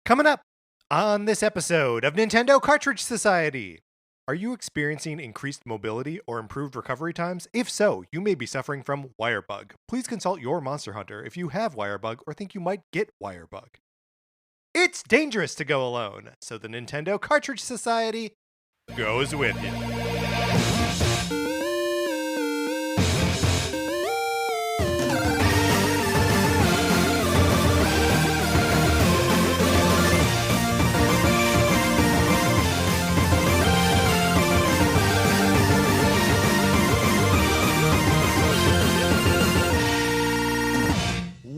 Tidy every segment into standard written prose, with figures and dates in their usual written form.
Coming up on this episode of Nintendo Cartridge Society. Are you experiencing increased mobility or improved recovery times? If so, you may be suffering from Wirebug. Please consult your Monster Hunter if you have Wirebug or think you might get Wirebug. It's dangerous to go alone, so the Nintendo Cartridge Society goes with you.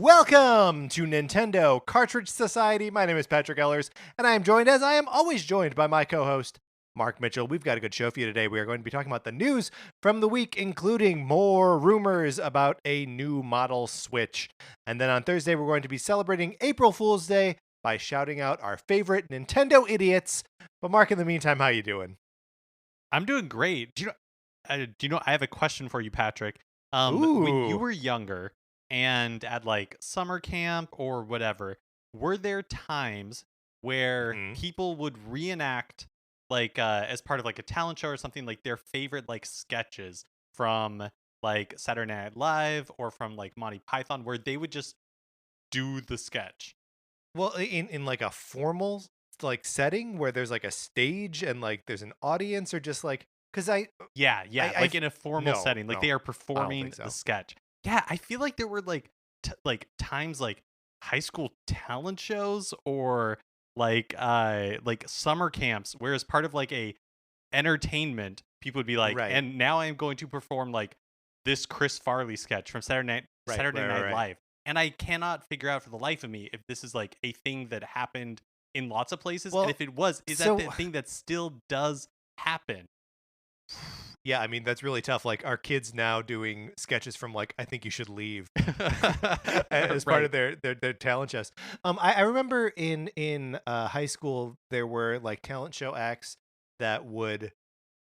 Welcome to Nintendo Cartridge Society. My name is Patrick Ellers, and I am joined, as I am always joined, by my co-host, Mark Mitchell. We've got a good show for you today. We are going to be talking about the news from the week, including more rumors about a new model Switch. And then on Thursday, we're going to be celebrating April Fool's Day by shouting out our favorite Nintendo idiots. But Mark, in the meantime, how you doing? I'm doing great. Do you know? I have a question for you, Patrick. When Ooh. you were younger and at like summer camp or whatever, were there times where people would reenact like as part of like a talent show or something, like their favorite like sketches from like Saturday Night Live or from like Monty Python, where they would just do the sketch? Well, in like a formal like setting where there's like a stage and like there's an audience, or just like, because Yeah, like in a formal setting, like they are I don't performing think so. the sketch. Yeah, I feel like there were like times like high school talent shows or like summer camps, where as part of like a entertainment, people would be like, Right. and now I'm going to perform like this Chris Farley sketch from Saturday Night Live. And I cannot figure out for the life of me if this is like a thing that happened in lots of places, Well, and if it was, is that the thing that still does happen? Yeah, I mean, that's really tough. Like, our kids now doing sketches from like I Think You Should Leave as part of their talent shows. I remember in high school there were like talent show acts that would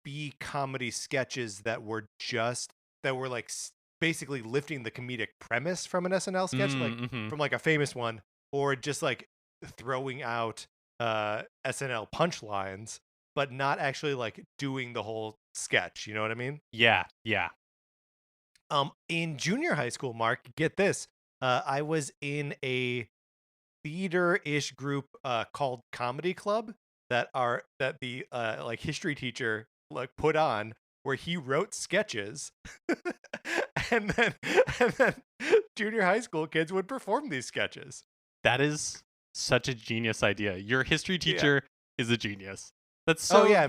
be comedy sketches that were like basically lifting the comedic premise from an SNL sketch, like from like a famous one, or just like throwing out SNL punchlines, but not actually like doing the whole sketch. You know what I mean? Yeah. In junior high school, Mark, get this. I was in a theater-ish group called Comedy Club that the like history teacher like put on, where he wrote sketches and then junior high school kids would perform these sketches. That is such a genius idea. Your history teacher is a genius. That's so. Yeah.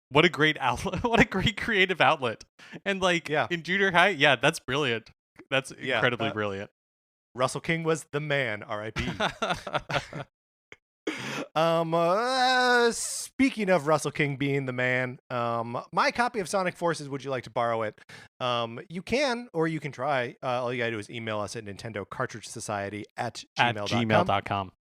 What a great outlet! What a great creative outlet! And like in junior high, that's brilliant. That's incredibly brilliant. Russell King was the man. R.I.P. Speaking of Russell King being the man, my copy of Sonic Forces, would you like to borrow it? You can, or you can try. All you gotta do is email us at nintendocartridgesociety@gmail.com.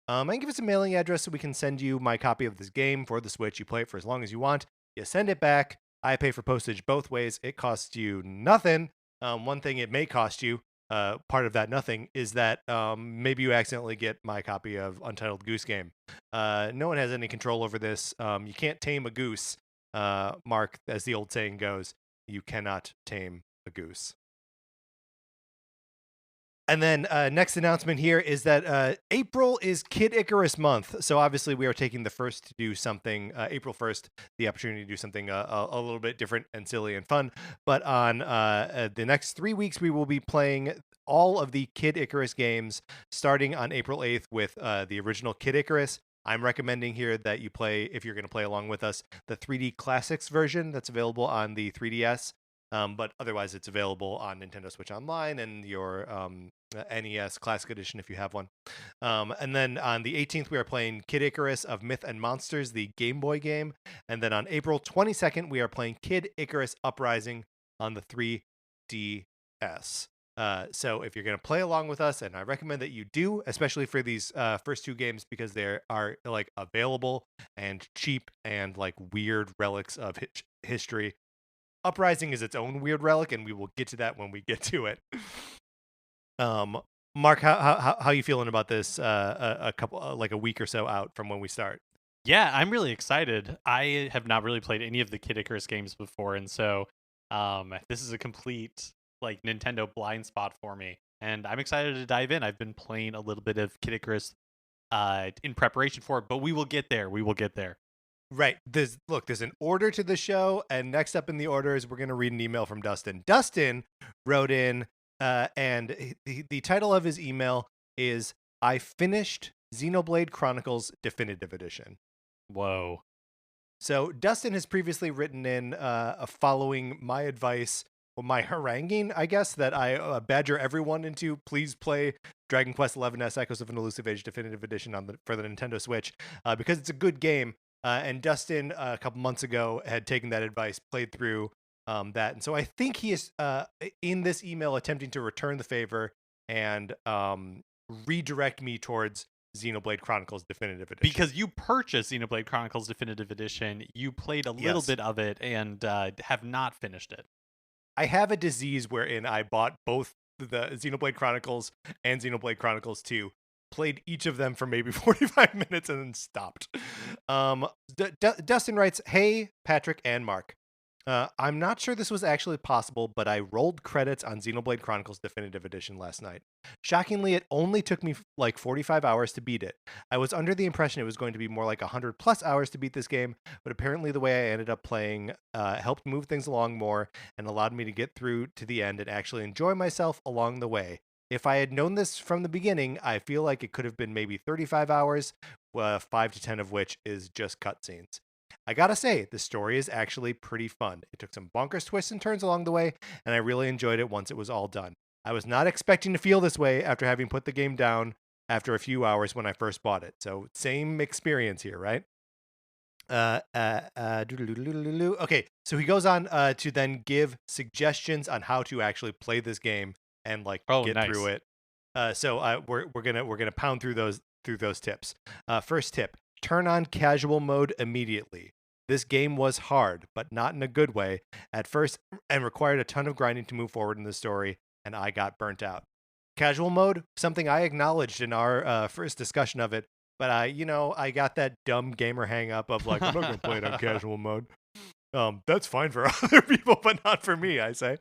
And give us a mailing address so we can send you my copy of this game for the Switch. You play it for as long as you want. You send it back. I pay for postage both ways. It costs you nothing. One thing it may cost you, part of that nothing, is that maybe you accidentally get my copy of Untitled Goose Game. No one has any control over this. You can't tame a goose, Mark, as the old saying goes. You cannot tame a goose. And then next announcement here is that April is Kid Icarus month. So obviously we are taking the first to do something, April 1st, the opportunity to do something a little bit different and silly and fun. But on the next 3 weeks, we will be playing all of the Kid Icarus games, starting on April 8th with the original Kid Icarus. I'm recommending here that you play, if you're going to play along with us, the 3D Classics version that's available on the 3DS. But otherwise, it's available on Nintendo Switch Online and your NES Classic Edition if you have one. And then on the 18th, we are playing Kid Icarus of Myth and Monsters, the Game Boy game. And then on April 22nd, we are playing Kid Icarus Uprising on the 3DS. So if you're going to play along with us, and I recommend that you do, especially for these first two games, because they are like available and cheap and like weird relics of history. Uprising is its own weird relic, and we will get to that when we get to it. Mark, how you feeling about this? A couple like a week or so out from when we start. Yeah, I'm really excited. I have not really played any of the Kid Icarus games before, and so this is a complete like Nintendo blind spot for me. And I'm excited to dive in. I've been playing a little bit of Kid Icarus in preparation for it, but we will get there. We will get there. Right. There's an order to the show, and next up in the order is we're going to read an email from Dustin. Dustin wrote in, and the title of his email is "I finished Xenoblade Chronicles Definitive Edition." Whoa. So Dustin has previously written in, following my advice, or my haranguing, I guess, that I badger everyone into please play Dragon Quest XI Echoes of an Elusive Age Definitive Edition for the Nintendo Switch, because it's a good game. And Dustin, a couple months ago, had taken that advice, played through that. And so I think he is, in this email, attempting to return the favor and redirect me towards Xenoblade Chronicles Definitive Edition. Because you purchased Xenoblade Chronicles Definitive Edition, you played a little bit of it and have not finished it. I have a disease wherein I bought both the Xenoblade Chronicles and Xenoblade Chronicles 2, played each of them for maybe 45 minutes and then stopped. Dustin writes, "Hey, Patrick and Mark. I'm not sure this was actually possible, but I rolled credits on Xenoblade Chronicles Definitive Edition last night. Shockingly, it only took me like 45 hours to beat it. I was under the impression it was going to be more like 100 plus hours to beat this game, but apparently the way I ended up playing helped move things along more and allowed me to get through to the end and actually enjoy myself along the way. If I had known this from the beginning, I feel like it could have been maybe 35 hours, 5 to 10 of which is just cutscenes. I gotta say, the story is actually pretty fun. It took some bonkers twists and turns along the way, and I really enjoyed it once it was all done. I was not expecting to feel this way after having put the game down after a few hours when I first bought it. So same experience here, right? Okay, so he goes on to then give suggestions on how to actually play this game and like get through it. So we're gonna pound through those tips. First tip: turn on casual mode immediately. This game was hard, but not in a good way at first, and required a ton of grinding to move forward in the story, and I got burnt out. Casual mode, something I acknowledged in our first discussion of it, but I got that dumb gamer hang up of like, I'm not going to play it on casual mode. That's fine for other people, but not for me, I say.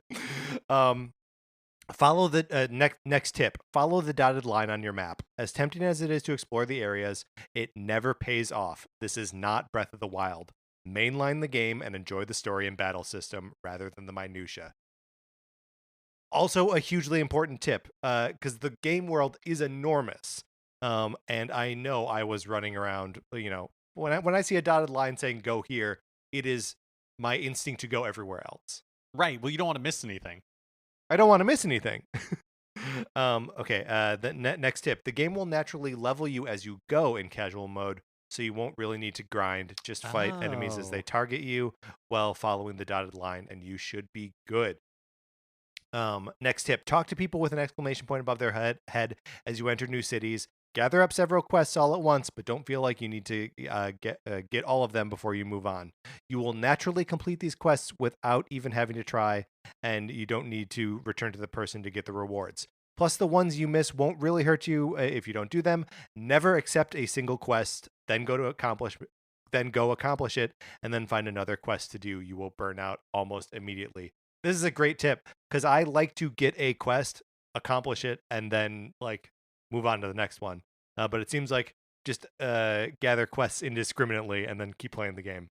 Follow the next tip. Follow the dotted line on your map. As tempting as it is to explore the areas, it never pays off. This is not Breath of the Wild. Mainline the game and enjoy the story and battle system rather than the minutia. Also, a hugely important tip, because the game world is enormous, and I know I was running around. When I see a dotted line saying "go here," it is my instinct to go everywhere else. Right. Well, you don't want to miss anything. I don't want to miss anything. Okay. The next tip: the game will naturally level you as you go in casual mode, so you won't really need to grind. Just fight enemies as they target you while following the dotted line, and you should be good. Next tip: talk to people with an exclamation point above their head as you enter new cities. Gather up several quests all at once, but don't feel like you need to get all of them before you move on. You will naturally complete these quests without even having to try, and you don't need to return to the person to get the rewards. Plus, the ones you miss won't really hurt you if you don't do them. Never accept a single quest, then go accomplish it, and then find another quest to do. You will burn out almost immediately. This is a great tip because I like to get a quest, accomplish it, and then like move on to the next one. But it seems like just gather quests indiscriminately and then keep playing the game.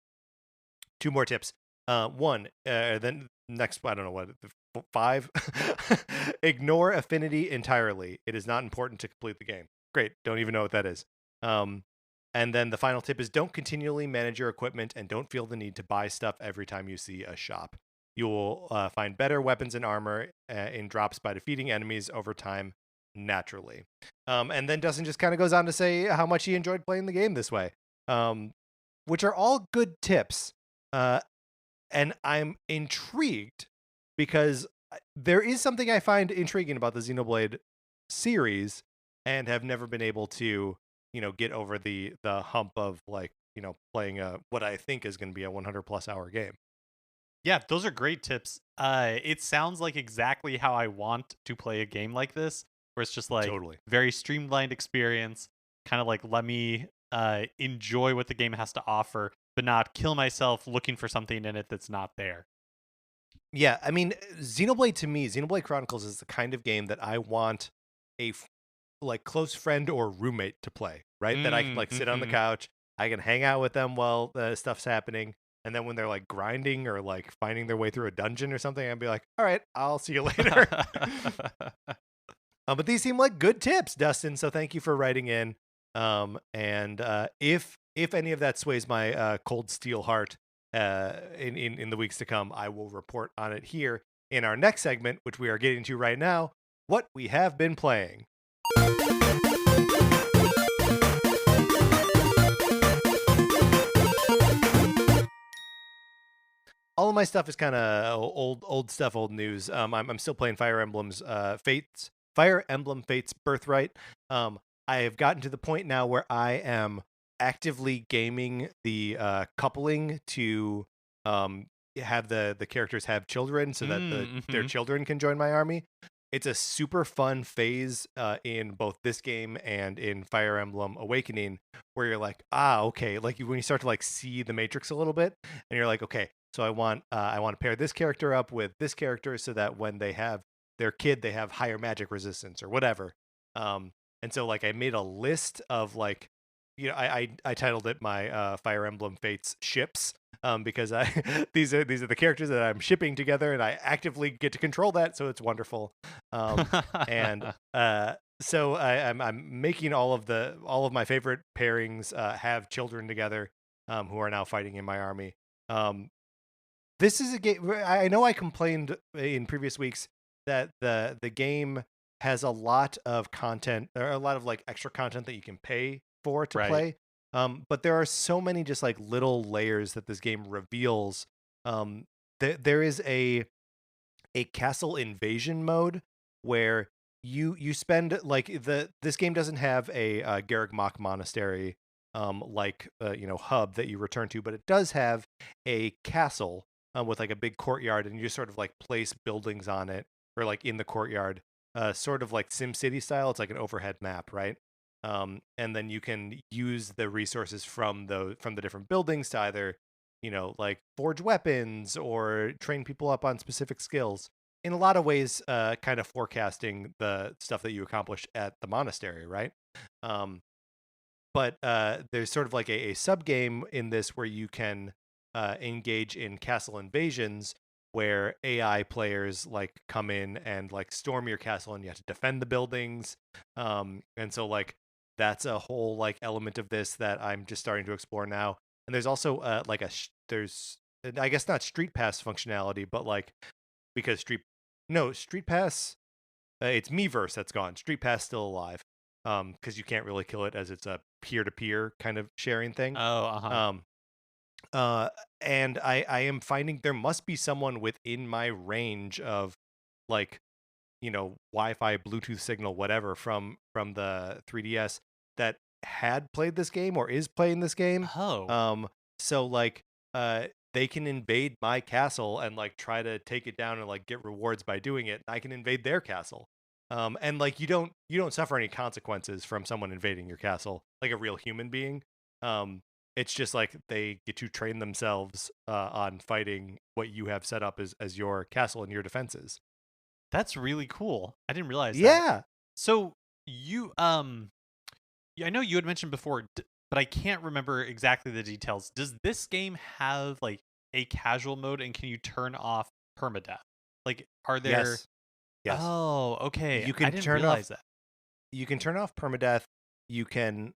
2 more tips. One, then next, I don't know what, 5. Ignore affinity entirely. It is not important to complete the game. Great. Don't even know what that is. And then the final tip is don't continually manage your equipment and don't feel the need to buy stuff every time you see a shop. You will find better weapons and armor in drops by defeating enemies over time naturally. And then Dustin just kind of goes on to say how much he enjoyed playing the game this way, which are all good tips. And I'm intrigued because there is something I find intriguing about the Xenoblade series and have never been able to, get over the hump of like, playing what I think is going to be a 100 plus hour game. Yeah, those are great tips. It sounds like exactly how I want to play a game like this. where it's just like Totally. very streamlined experience, kind of like let me enjoy what the game has to offer, but not kill myself looking for something in it that's not there. Yeah, I mean, Xenoblade to me, Xenoblade Chronicles is the kind of game that I want a like close friend or roommate to play, right? That I can like sit on the Mm-hmm. couch, I can hang out with them while the stuff's happening, and then when they're like grinding or like finding their way through a dungeon or something, I'd be like, "All right, I'll see you later." But these seem like good tips, Dustin. So thank you for writing in. And if any of that sways my cold steel heart in the weeks to come, I will report on it here in our next segment, which we are getting to right now. What we have been playing. All of my stuff is kind of old stuff, old news. I'm still playing Fire Emblem Fates Birthright. I have gotten to the point now where I am actively gaming the coupling to have the characters have children so that their children can join my army. It's a super fun phase in both this game and in Fire Emblem Awakening, where you're like, okay, like when you start to like see the matrix a little bit, and you're like, okay, so I want to pair this character up with this character so that when they have their kid, they have higher magic resistance or whatever. And so like I made a list of like, I titled it my Fire Emblem Fates ships, because these are the characters that I'm shipping together, and I actively get to control that, so it's wonderful. And so I'm making all of my favorite pairings have children together, who are now fighting in my army. This is a game. I know I complained in previous weeks that the game has a lot of content, or a lot of like extra content that you can pay for to Right. play. But there are so many just like little layers that this game reveals. There is a castle invasion mode where you spend like this game doesn't have a Garreg Mach monastery hub that you return to, but it does have a castle with like a big courtyard, and you just sort of like place buildings on it or like in the courtyard, sort of like SimCity style. It's like an overhead map, right? And then you can use the resources from the different buildings to either, like forge weapons or train people up on specific skills. In a lot of ways, kind of forecasting the stuff that you accomplish at the monastery, right? But there's sort of like a sub game in this where you can engage in castle invasions, where AI players like come in and like storm your castle, and you have to defend the buildings. And so like that's a whole like element of this that I'm just starting to explore now. And there's also like there's, I guess, not Street Pass functionality, but like because Street Pass, it's Miiverse that's gone. Street Pass still alive, because you can't really kill it as it's a peer-to-peer kind of sharing thing. Oh, And I am finding there must be someone within my range of like, Wi-Fi, Bluetooth signal, whatever from the 3DS that had played this game or is playing this game. Oh. So like they can invade my castle and like try to take it down and like get rewards by doing it. I can invade their castle. And like you don't suffer any consequences from someone invading your castle like a real human being. It's just like they get to train themselves on fighting what you have set up as your castle and your defenses. That's really cool. I didn't realize that. Yeah. So you I know you had mentioned before, but I can't remember exactly the details. Does this game have like a casual mode, and can you turn off permadeath? Like, are there? Yes. Oh, okay. You can I didn't turn realize off that. You can turn off permadeath. You can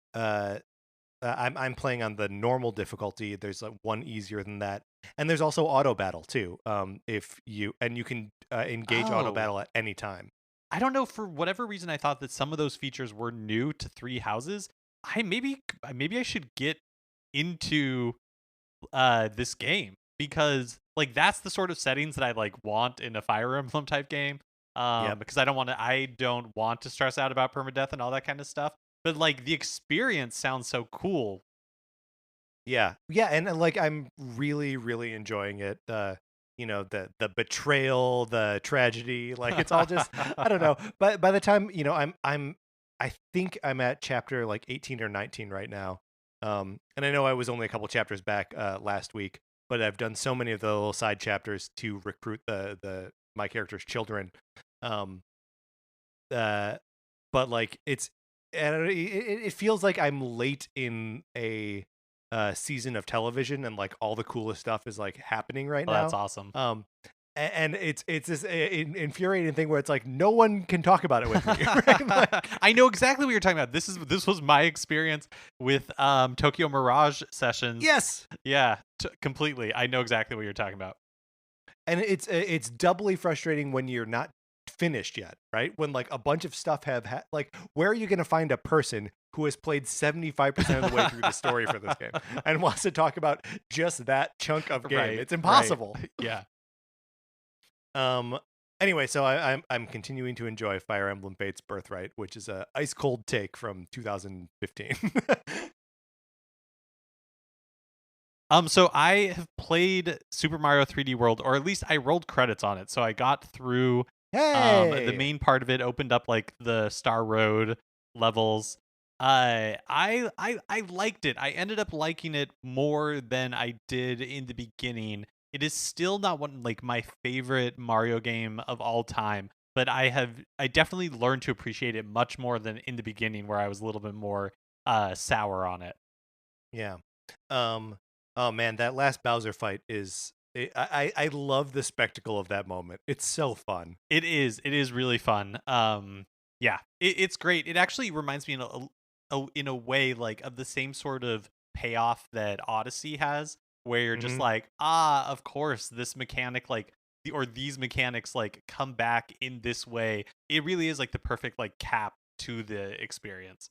I'm playing on the normal difficulty. There's like one easier than that. And there's also auto battle too. If you can engage auto Oh. battle at any time. I don't know, for whatever reason I thought that some of those features were new to Three Houses. Maybe I should get into this game, because like that's the sort of settings that I like want in a Fire Emblem type game. Yep. Because I don't want to stress out about permadeath and all that kind of stuff. But like the experience sounds so cool. Yeah, and like I'm really, really enjoying it. the betrayal, the tragedy. Like it's all just I don't know. But by the time I think I'm at chapter like 18 or 19 right now. And I know I was only a couple chapters back last week, but I've done so many of the little side chapters to recruit the my character's children. Um, uh, but like I don't know, it feels like I'm late in a season of television, and like all the coolest stuff is like happening right Oh, that's now. awesome. And it's this infuriating thing where it's like no one can talk about it with me. Right? Like, I know exactly what you're talking about. This was my experience with Tokyo Mirage sessions. yes, Yeah, completely. I know exactly what you're talking about. and it's doubly frustrating when you're not finished yet, right? When like a bunch of stuff like, where are you going to find a person who has played 75% of the way through the story for this game and wants to talk about just that chunk of game? Right, It's impossible. right. Yeah. Anyway, so I'm continuing to enjoy Fire Emblem Fates Birthright, which is a ice cold take from 2015. So I have played Super Mario 3D World, or at least I rolled credits on it. So I got through the main part of it, opened up like the Star Road levels. I liked it. I ended up liking it more than I did in the beginning. It is still not one like my favorite Mario game of all time, but I definitely learned to appreciate it much more than in the beginning, where I was a little bit more sour on it. Yeah. Oh man, that last Bowser fight I love the spectacle of that moment. It's so fun. It is. It is really fun. Yeah, it's great. It actually reminds me in a way like of the same sort of payoff that Odyssey has, where you're just Mhm. like, of course, this mechanic or these mechanics like come back in this way. It really is like the perfect like cap to the experience.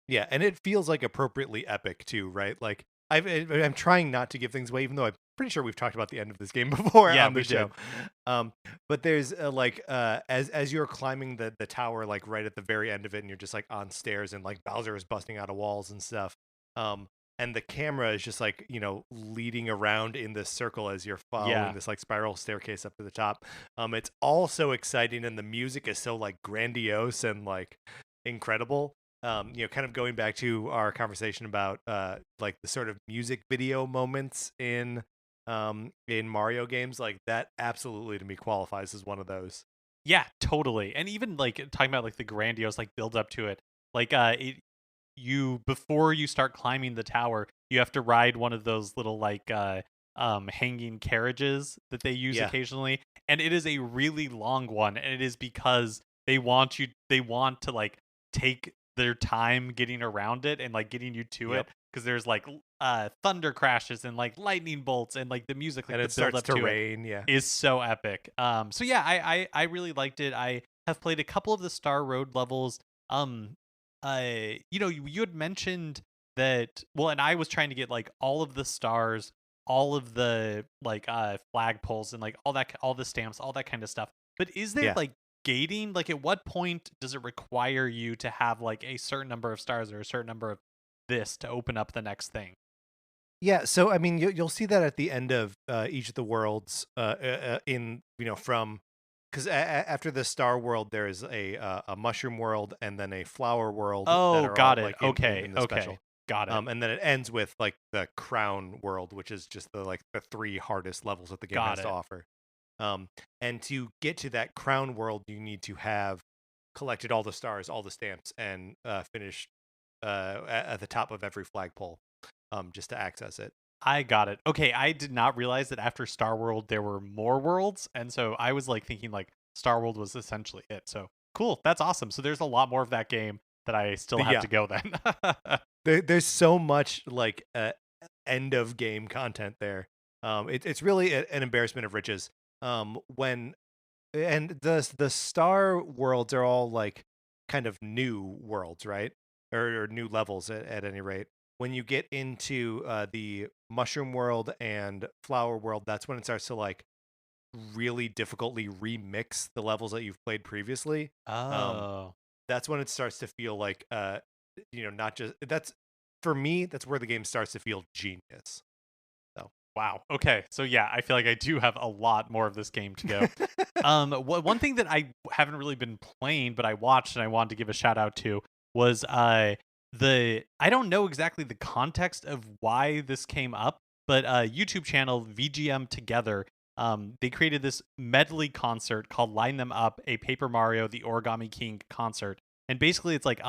Yeah, and it feels like appropriately epic too, right? Like I'm trying not to give things away, even though I'm pretty sure we've talked about the end of this game before Yeah, on the we show. did. But there's as you're climbing the tower, like right at the very end of it, and you're just like on stairs, and like Bowser is busting out of walls and stuff. And the camera is just like leading around in this circle as you're following Yeah. this like spiral staircase up to the top. It's all so exciting, and the music is so like grandiose and like incredible. Kind of going back to our conversation about like the sort of music video moments in Mario games, like that absolutely to me qualifies as one of those. Yeah, totally. And even like talking about like the grandiose like build up to it. Like you before you start climbing the tower, you have to ride one of those little like hanging carriages that they use Yeah. occasionally, and it is a really long one, and it is because they want to like take their time getting around it and like getting you to it, Yep. because there's like thunder crashes and like lightning bolts, and like the music, like And the it build starts up to to it rain. Yeah. is so epic. So yeah, I really liked it. I have played a couple of the Star Road levels. Um, you had mentioned that, well, and I was trying to get like all of the stars, all of the like flag poles, and like all the stamps, all that kind of stuff. But is there Yeah. like gating? Like, at what point does it require you to have like a certain number of stars or a certain number of this to open up the next thing? Yeah, so I mean, you'll see that at the end of each of the worlds, in from because after the star world, there is a mushroom world and then a flower world that Oh, are all got it. like Okay, in the okay, special. got it, And then it ends with like the crown world, which is just the three hardest levels that the game got has to it. offer. And to get to that crown world, you need to have collected all the stars, all the stamps, and finished at the top of every flagpole, just to access it. I got it. Okay, I did not realize that after Star World there were more worlds, and so I was like thinking like Star World was essentially it. So cool, that's awesome. So there's a lot more of that game that I still have Yeah, to go then. there's so much like end of game content there. It's really an embarrassment of riches. When and the star worlds are all like kind of new worlds, right? Or new levels at any rate. When you get into the mushroom world and flower world, that's when it starts to like really difficultly remix the levels that you've played previously. Um, Oh, that's when it starts to feel like not just that's for me, that's where the game starts to feel genius. So Wow. Okay. So yeah, I feel like I do have a lot more of this game to go. One thing that I haven't really been playing, but I watched and I wanted to give a shout out to was the I don't know exactly the context of why this came up, but YouTube channel VGM Together. They created this medley concert called "Line Them Up," a Paper Mario: The Origami King concert, and basically it's like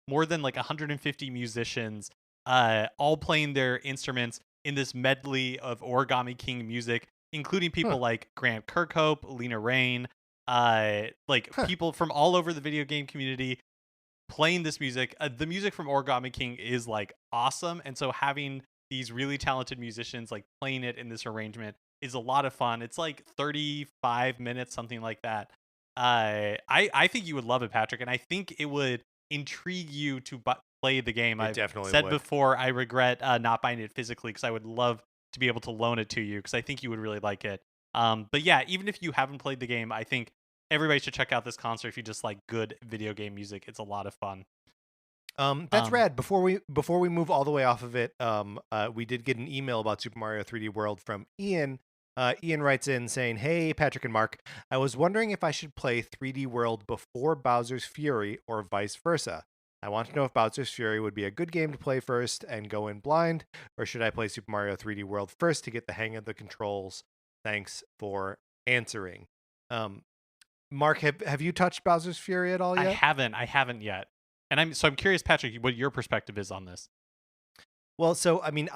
more than like 150 musicians, all playing their instruments in this medley of Origami King music, including people like Grant Kirkhope, Lena Raine, people from all over the video game community playing this music. The music from Origami King is like awesome, and so having these really talented musicians like playing it in this arrangement is a lot of fun. It's like 35 minutes, something like that. I think you would love it, Patrick, and I think it would intrigue you to play the game. It I've definitely said would. before, I regret not buying it physically because I would love to be able to loan it to you because I think you would really like it. But yeah, even if you haven't played the game, I think everybody should check out this concert if you just like good video game music. It's a lot of fun. That's rad. Before we move all the way off of it, we did get an email about Super Mario 3D World from Ian. Ian writes in saying, "Hey, Patrick and Mark, I was wondering if I should play 3D World before Bowser's Fury or vice versa. I want to know if Bowser's Fury would be a good game to play first and go in blind, or should I play Super Mario 3D World first to get the hang of the controls? Thanks for answering." Mark, have you touched Bowser's Fury at all yet? I haven't yet. And I'm curious, Patrick, what your perspective is on this. Well, so I mean,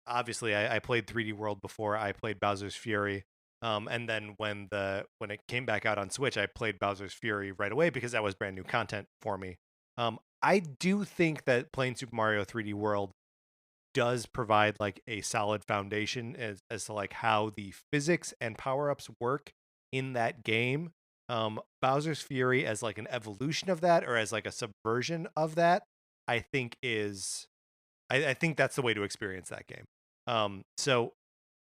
obviously I played 3D World before I played Bowser's Fury, and then when it came back out on Switch, I played Bowser's Fury right away because that was brand new content for me. I do think that playing Super Mario 3D World does provide like a solid foundation as to like how the physics and power-ups work in that game. Bowser's Fury as like an evolution of that or as like a subversion of that, I think I think that's the way to experience that game. So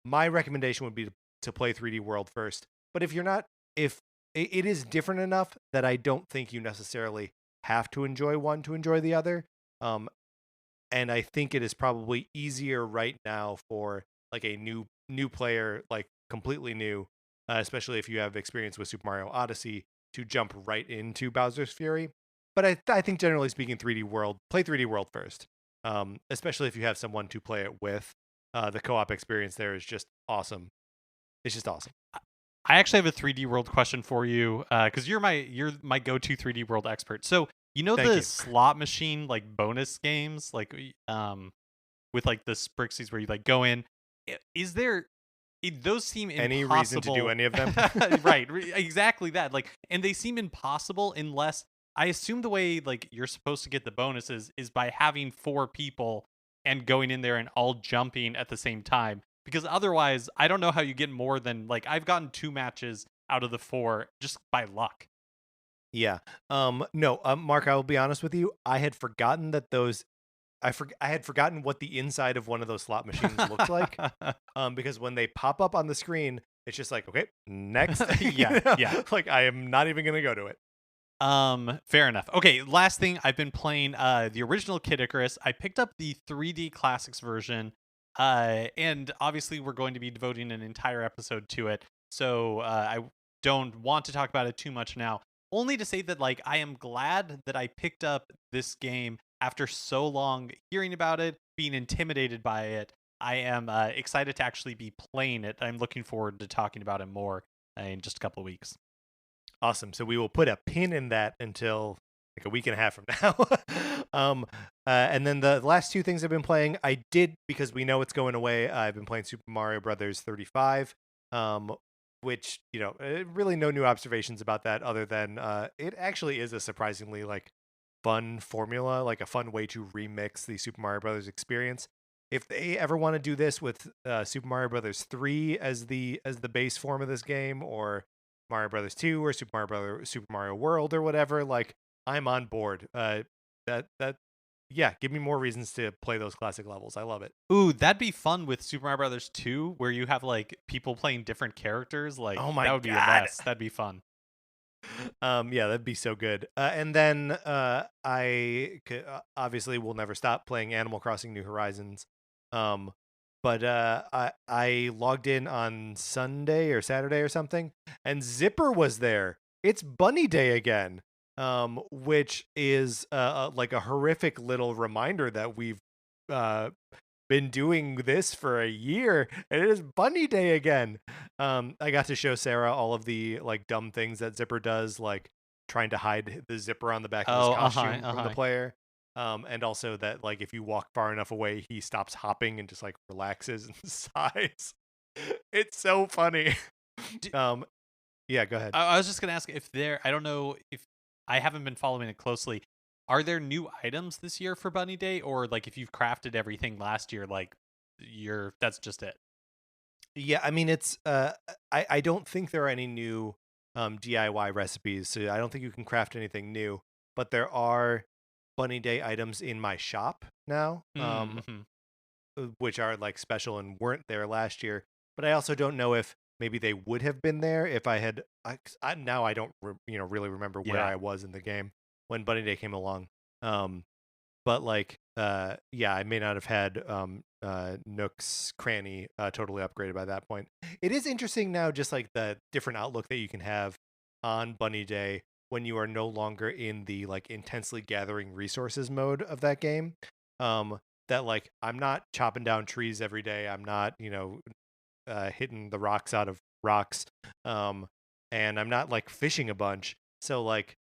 my recommendation would be to play 3D World first. But if you're not, if it is different enough that I don't think you necessarily have to enjoy one to enjoy the other. And I think it is probably easier right now for like a new player, like completely new, especially if you have experience with Super Mario Odyssey, to jump right into Bowser's Fury. But I think generally speaking, play 3D World first, especially if you have someone to play it with. The co-op experience there is just awesome. It's just awesome. I actually have a 3D World question for you because you're my go-to 3D World expert. So Thank you. slot machine like bonus games like with like the Sprixies where you like go in. Is there those seem any impossible. reason to do any of them? Right, exactly that. Like, and they seem impossible unless I assume the way like you're supposed to get the bonuses is by having 4 people and going in there and all jumping at the same time. Because otherwise, I don't know how you get more than like I've gotten 2 matches out of the 4 just by luck. Yeah. No, Mark, I will be honest with you. I had forgotten that I had forgotten what the inside of one of those slot machines looked like. Because when they pop up on the screen, it's just like, okay, next. Yeah. Like I am not even gonna go to it. Fair enough. Okay, last thing, I've been playing the original Kid Icarus. I picked up the 3D Classics version. And obviously we're going to be devoting an entire episode to it. So I don't want to talk about it too much now. Only to say that like I am glad that I picked up this game after so long hearing about it, being intimidated by it. I am excited to actually be playing it. I'm looking forward to talking about it more in just a couple of weeks. Awesome. So we will put a pin in that until like a week and a half from now. And then the last 2 things I've been playing, I did because we know it's going away. I've been playing Super Mario Brothers 35, which really no new observations about that other than it actually is a surprisingly like fun formula, like a fun way to remix the Super Mario Brothers experience. If they ever want to do this with Super Mario Brothers 3 as the base form of this game, or Mario Brothers 2 or Super Mario World or whatever, like I'm on board. Yeah, give me more reasons to play those classic levels. I love it. Ooh, that'd be fun with Super Mario Brothers 2 where you have like people playing different characters. Like Oh my that would be the God. best. That'd be fun. Yeah, that'd be so good. And then obviously will never stop playing Animal Crossing New Horizons. but I logged in on Sunday or Saturday or something, and Zipper was there. It's Bunny Day again, which is like a horrific little reminder that we've uh, been doing this for a year, and it is Bunny Day again. I got to show Sarah all of the like dumb things that Zipper does, like trying to hide the zipper on the back of his costume from the player. And also that like if you walk far enough away, he stops hopping and just like relaxes and sighs. It's so funny. Yeah, go ahead. I was just gonna ask if I don't know if I haven't been following it closely. Are there new items this year for Bunny Day, or like if you've crafted everything last year, like that's just it? Yeah, I mean it's I don't think there are any new DIY recipes, so I don't think you can craft anything new, but there are Bunny Day items in my shop now, Mm-hmm. which are like special and weren't there last year. But I also don't know if maybe they would have been there if I had. Now I don't really remember where I was in the game when Bunny Day came along. But like yeah, I may not have had Nook's Cranny totally upgraded by that point. It is interesting now, just like the different outlook that you can have on Bunny Day when you are no longer in the like intensely gathering resources mode of that game. That like I'm not chopping down trees every day. I'm not hitting the rocks out of rocks, and I'm not like fishing a bunch. So like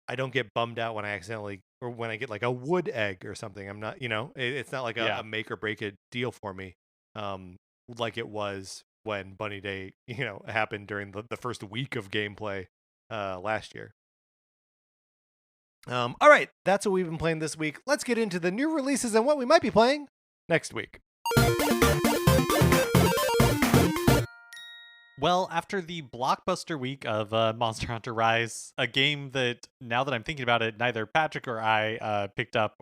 I don't get bummed out when I accidentally or when I get like a wood egg or something. I'm not, it's not like a make or break it deal for me, like it was when Bunny Day, happened during the first week of gameplay last year. All right, that's what we've been playing this week. Let's get into the new releases and what we might be playing next week. Well, after the blockbuster week of Monster Hunter Rise, a game that, now that I'm thinking about it, neither Patrick or I picked up,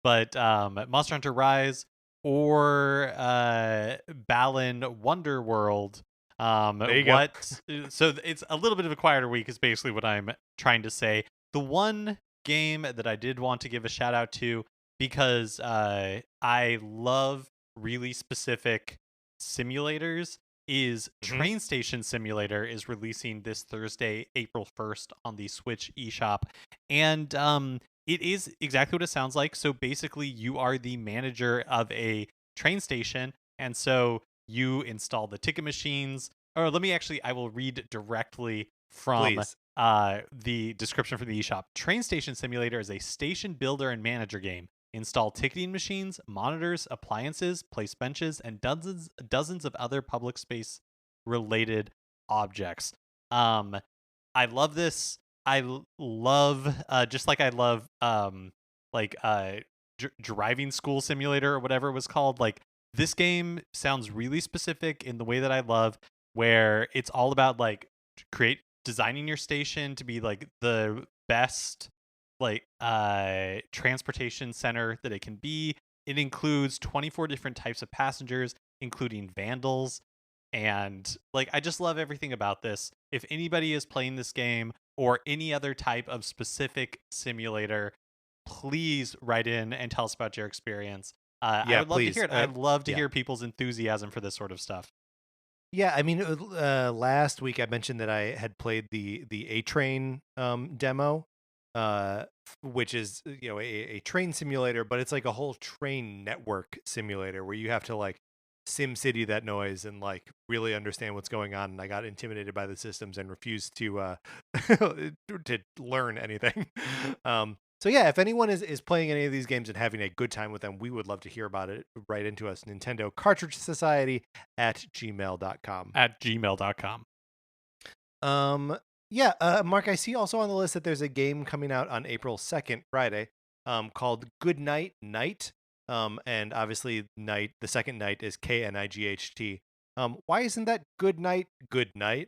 but Monster Hunter Rise or Balan Wonderworld. There you go. So it's a little bit of a quieter week is basically what I'm trying to say. The one game that I did want to give a shout out to, because I love really specific simulators, is Train Station Simulator is releasing this Thursday, April 1st on the Switch eShop. And it is exactly what it sounds like. So basically you are the manager of a train station, and so you install the ticket machines. Or I will read directly from the description for the eShop. Train Station Simulator is a station builder and manager game. Install ticketing machines, monitors, appliances, place benches, and dozens of other public space related objects. I love this. I love just like I love driving school simulator or whatever it was called. Like, this game sounds really specific in the way that I love, where it's all about like designing your station to be like the best like transportation center that it can be. It includes 24 different types of passengers, including vandals, and like I just love everything about this. If anybody is playing this game or any other type of specific simulator, please write in and tell us about your experience. I would love to hear it. I'd love to hear people's enthusiasm for this sort of stuff. Yeah, I mean, last week I mentioned that I had played the A-Train demo, which is a train simulator, but it's like a whole train network simulator where you have to like sim city that noise and like really understand what's going on. And I got intimidated by the systems and refused to to learn anything. So yeah, if anyone is playing any of these games and having a good time with them, we would love to hear about it. Write into us, Nintendo Cartridge Society at gmail.com. Yeah, Mark, I see also on the list that there's a game coming out on April 2nd, Friday, called Good Night Night. And obviously night, the second night is Knight. Why isn't that Good Night Good Night?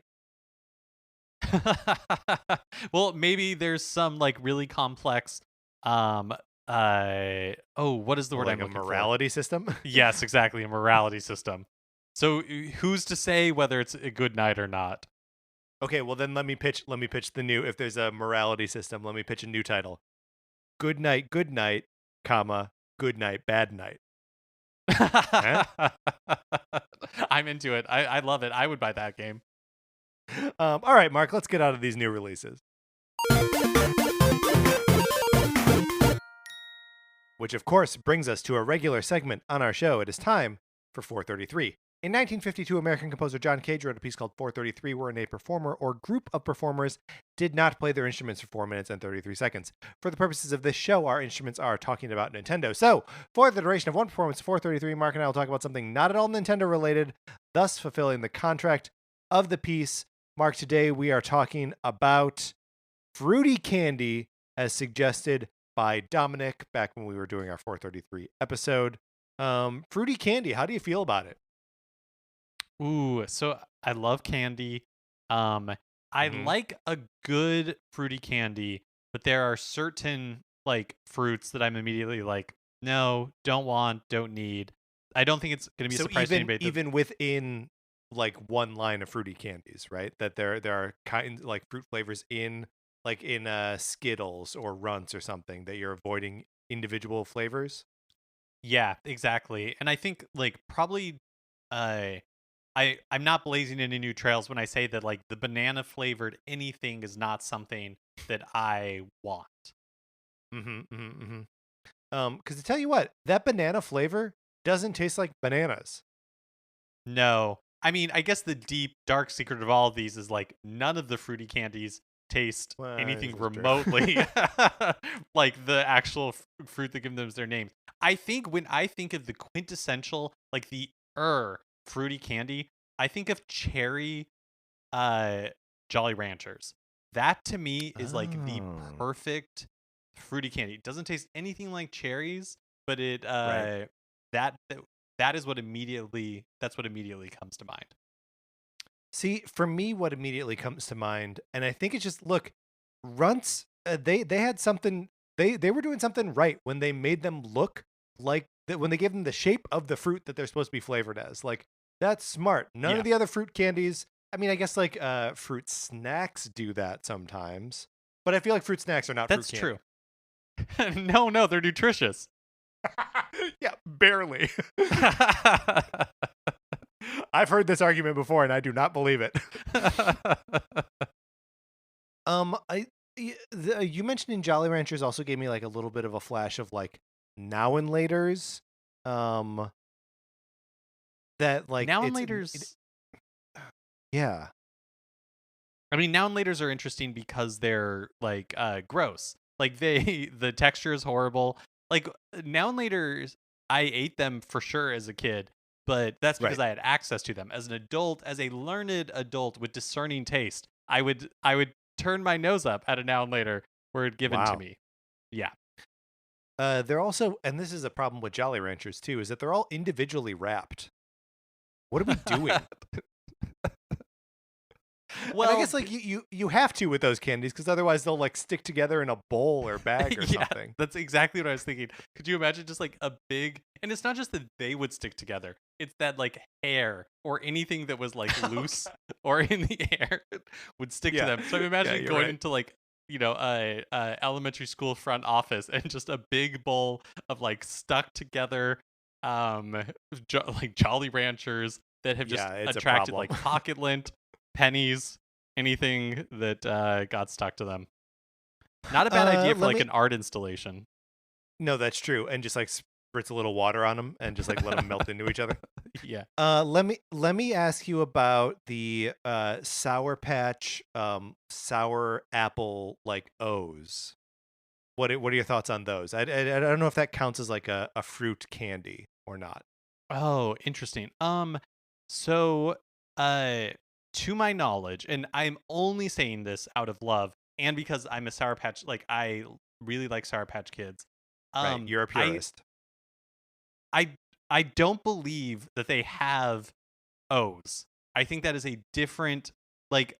Well, maybe there's some like really complex what is the word like I'm looking for? A morality system? Yes, exactly, a morality system. So who's to say whether it's a good night or not? Okay, well then let me pitch the new, if there's a morality system, let me pitch a new title. Good night, comma, good night, bad night. Eh? I'm into it. I love it. I would buy that game. All right, Mark, let's get out of these new releases. Which, of course, brings us to a regular segment on our show. It is time for 433. In 1952, American composer John Cage wrote a piece called 433, wherein a performer or group of performers did not play their instruments for 4 minutes and 33 seconds. For the purposes of this show, our instruments are talking about Nintendo. So, for the duration of one performance, 433, Mark and I will talk about something not at all Nintendo related, thus fulfilling the contract of the piece. Mark, today we are talking about fruity candy as suggested by Dominic back when we were doing our 433 episode. Fruity candy, how do you feel about it? Ooh, so I love candy. I like a good fruity candy, but there are certain like fruits that I'm immediately like, no, don't want, don't need. I don't think it's going to be a surprise to anybody. Even within like one line of fruity candies, right? That there are kinds like fruit flavors in Skittles or Runts or something that you're avoiding individual flavors. Yeah, exactly. And I think like probably I'm not blazing any new trails when I say that like the banana flavored anything is not something that I want. Because to tell you what, that banana flavor doesn't taste like bananas. No. I mean, I guess the deep dark secret of all of these is like none of the fruity candies taste anything remotely like the actual fruit that gives them their names. I think when I think of the quintessential, like the fruity candy, I think of cherry Jolly Ranchers. That to me is like the perfect fruity candy. It doesn't taste anything like cherries, but it that is what immediately comes to mind. See, for me, what immediately comes to mind, and I think it's just look, Runts. They had something. They were doing something right when they made them look like that. When they gave them the shape of the fruit that they're supposed to be flavored as. Like that's smart. None of the other fruit candies. I mean, I guess like fruit snacks do that sometimes, but I feel like fruit snacks are not. That's fruit candy. True. No, they're nutritious. Yeah, barely. I've heard this argument before, and I do not believe it. You mentioning Jolly Ranchers also gave me like a little bit of a flash of like Now and Laters. That like Now and Laters. Yeah. I mean, Now and Laters are interesting because they're like gross. Like the texture is horrible. Like Now and Laters, I ate them for sure as a kid, but that's because I had access to them. As an adult, as a learned adult with discerning taste, I would turn my nose up at a Now and Later were it given to me. Yeah. They're also, and this is a problem with Jolly Ranchers too, is that they're all individually wrapped. What are we doing? Well, and I guess like you have to with those candies because otherwise they'll like stick together in a bowl or bag or something. That's exactly what I was thinking. Could you imagine just like a big, and it's not just that they would stick together. It's that like hair or anything that was like loose or in the air would stick to them. So I'm imagining going into like, you know, a elementary school front office and just a big bowl of like stuck together like Jolly Ranchers that have just attracted like pocket lint, pennies, anything that got stuck to them. Not a bad idea for like an art installation. No, that's true. And just like spritz a little water on them and just like let them melt into each other. Yeah. Let me ask you about the Sour Patch sour apple like O's. What are your thoughts on those? I don't know if that counts as like a fruit candy or not. Oh, interesting. So to my knowledge, and I'm only saying this out of love and because I'm a Sour Patch, like I really like Sour Patch Kids. Right, you're a purist. I don't believe that they have O's. I think that is a different, like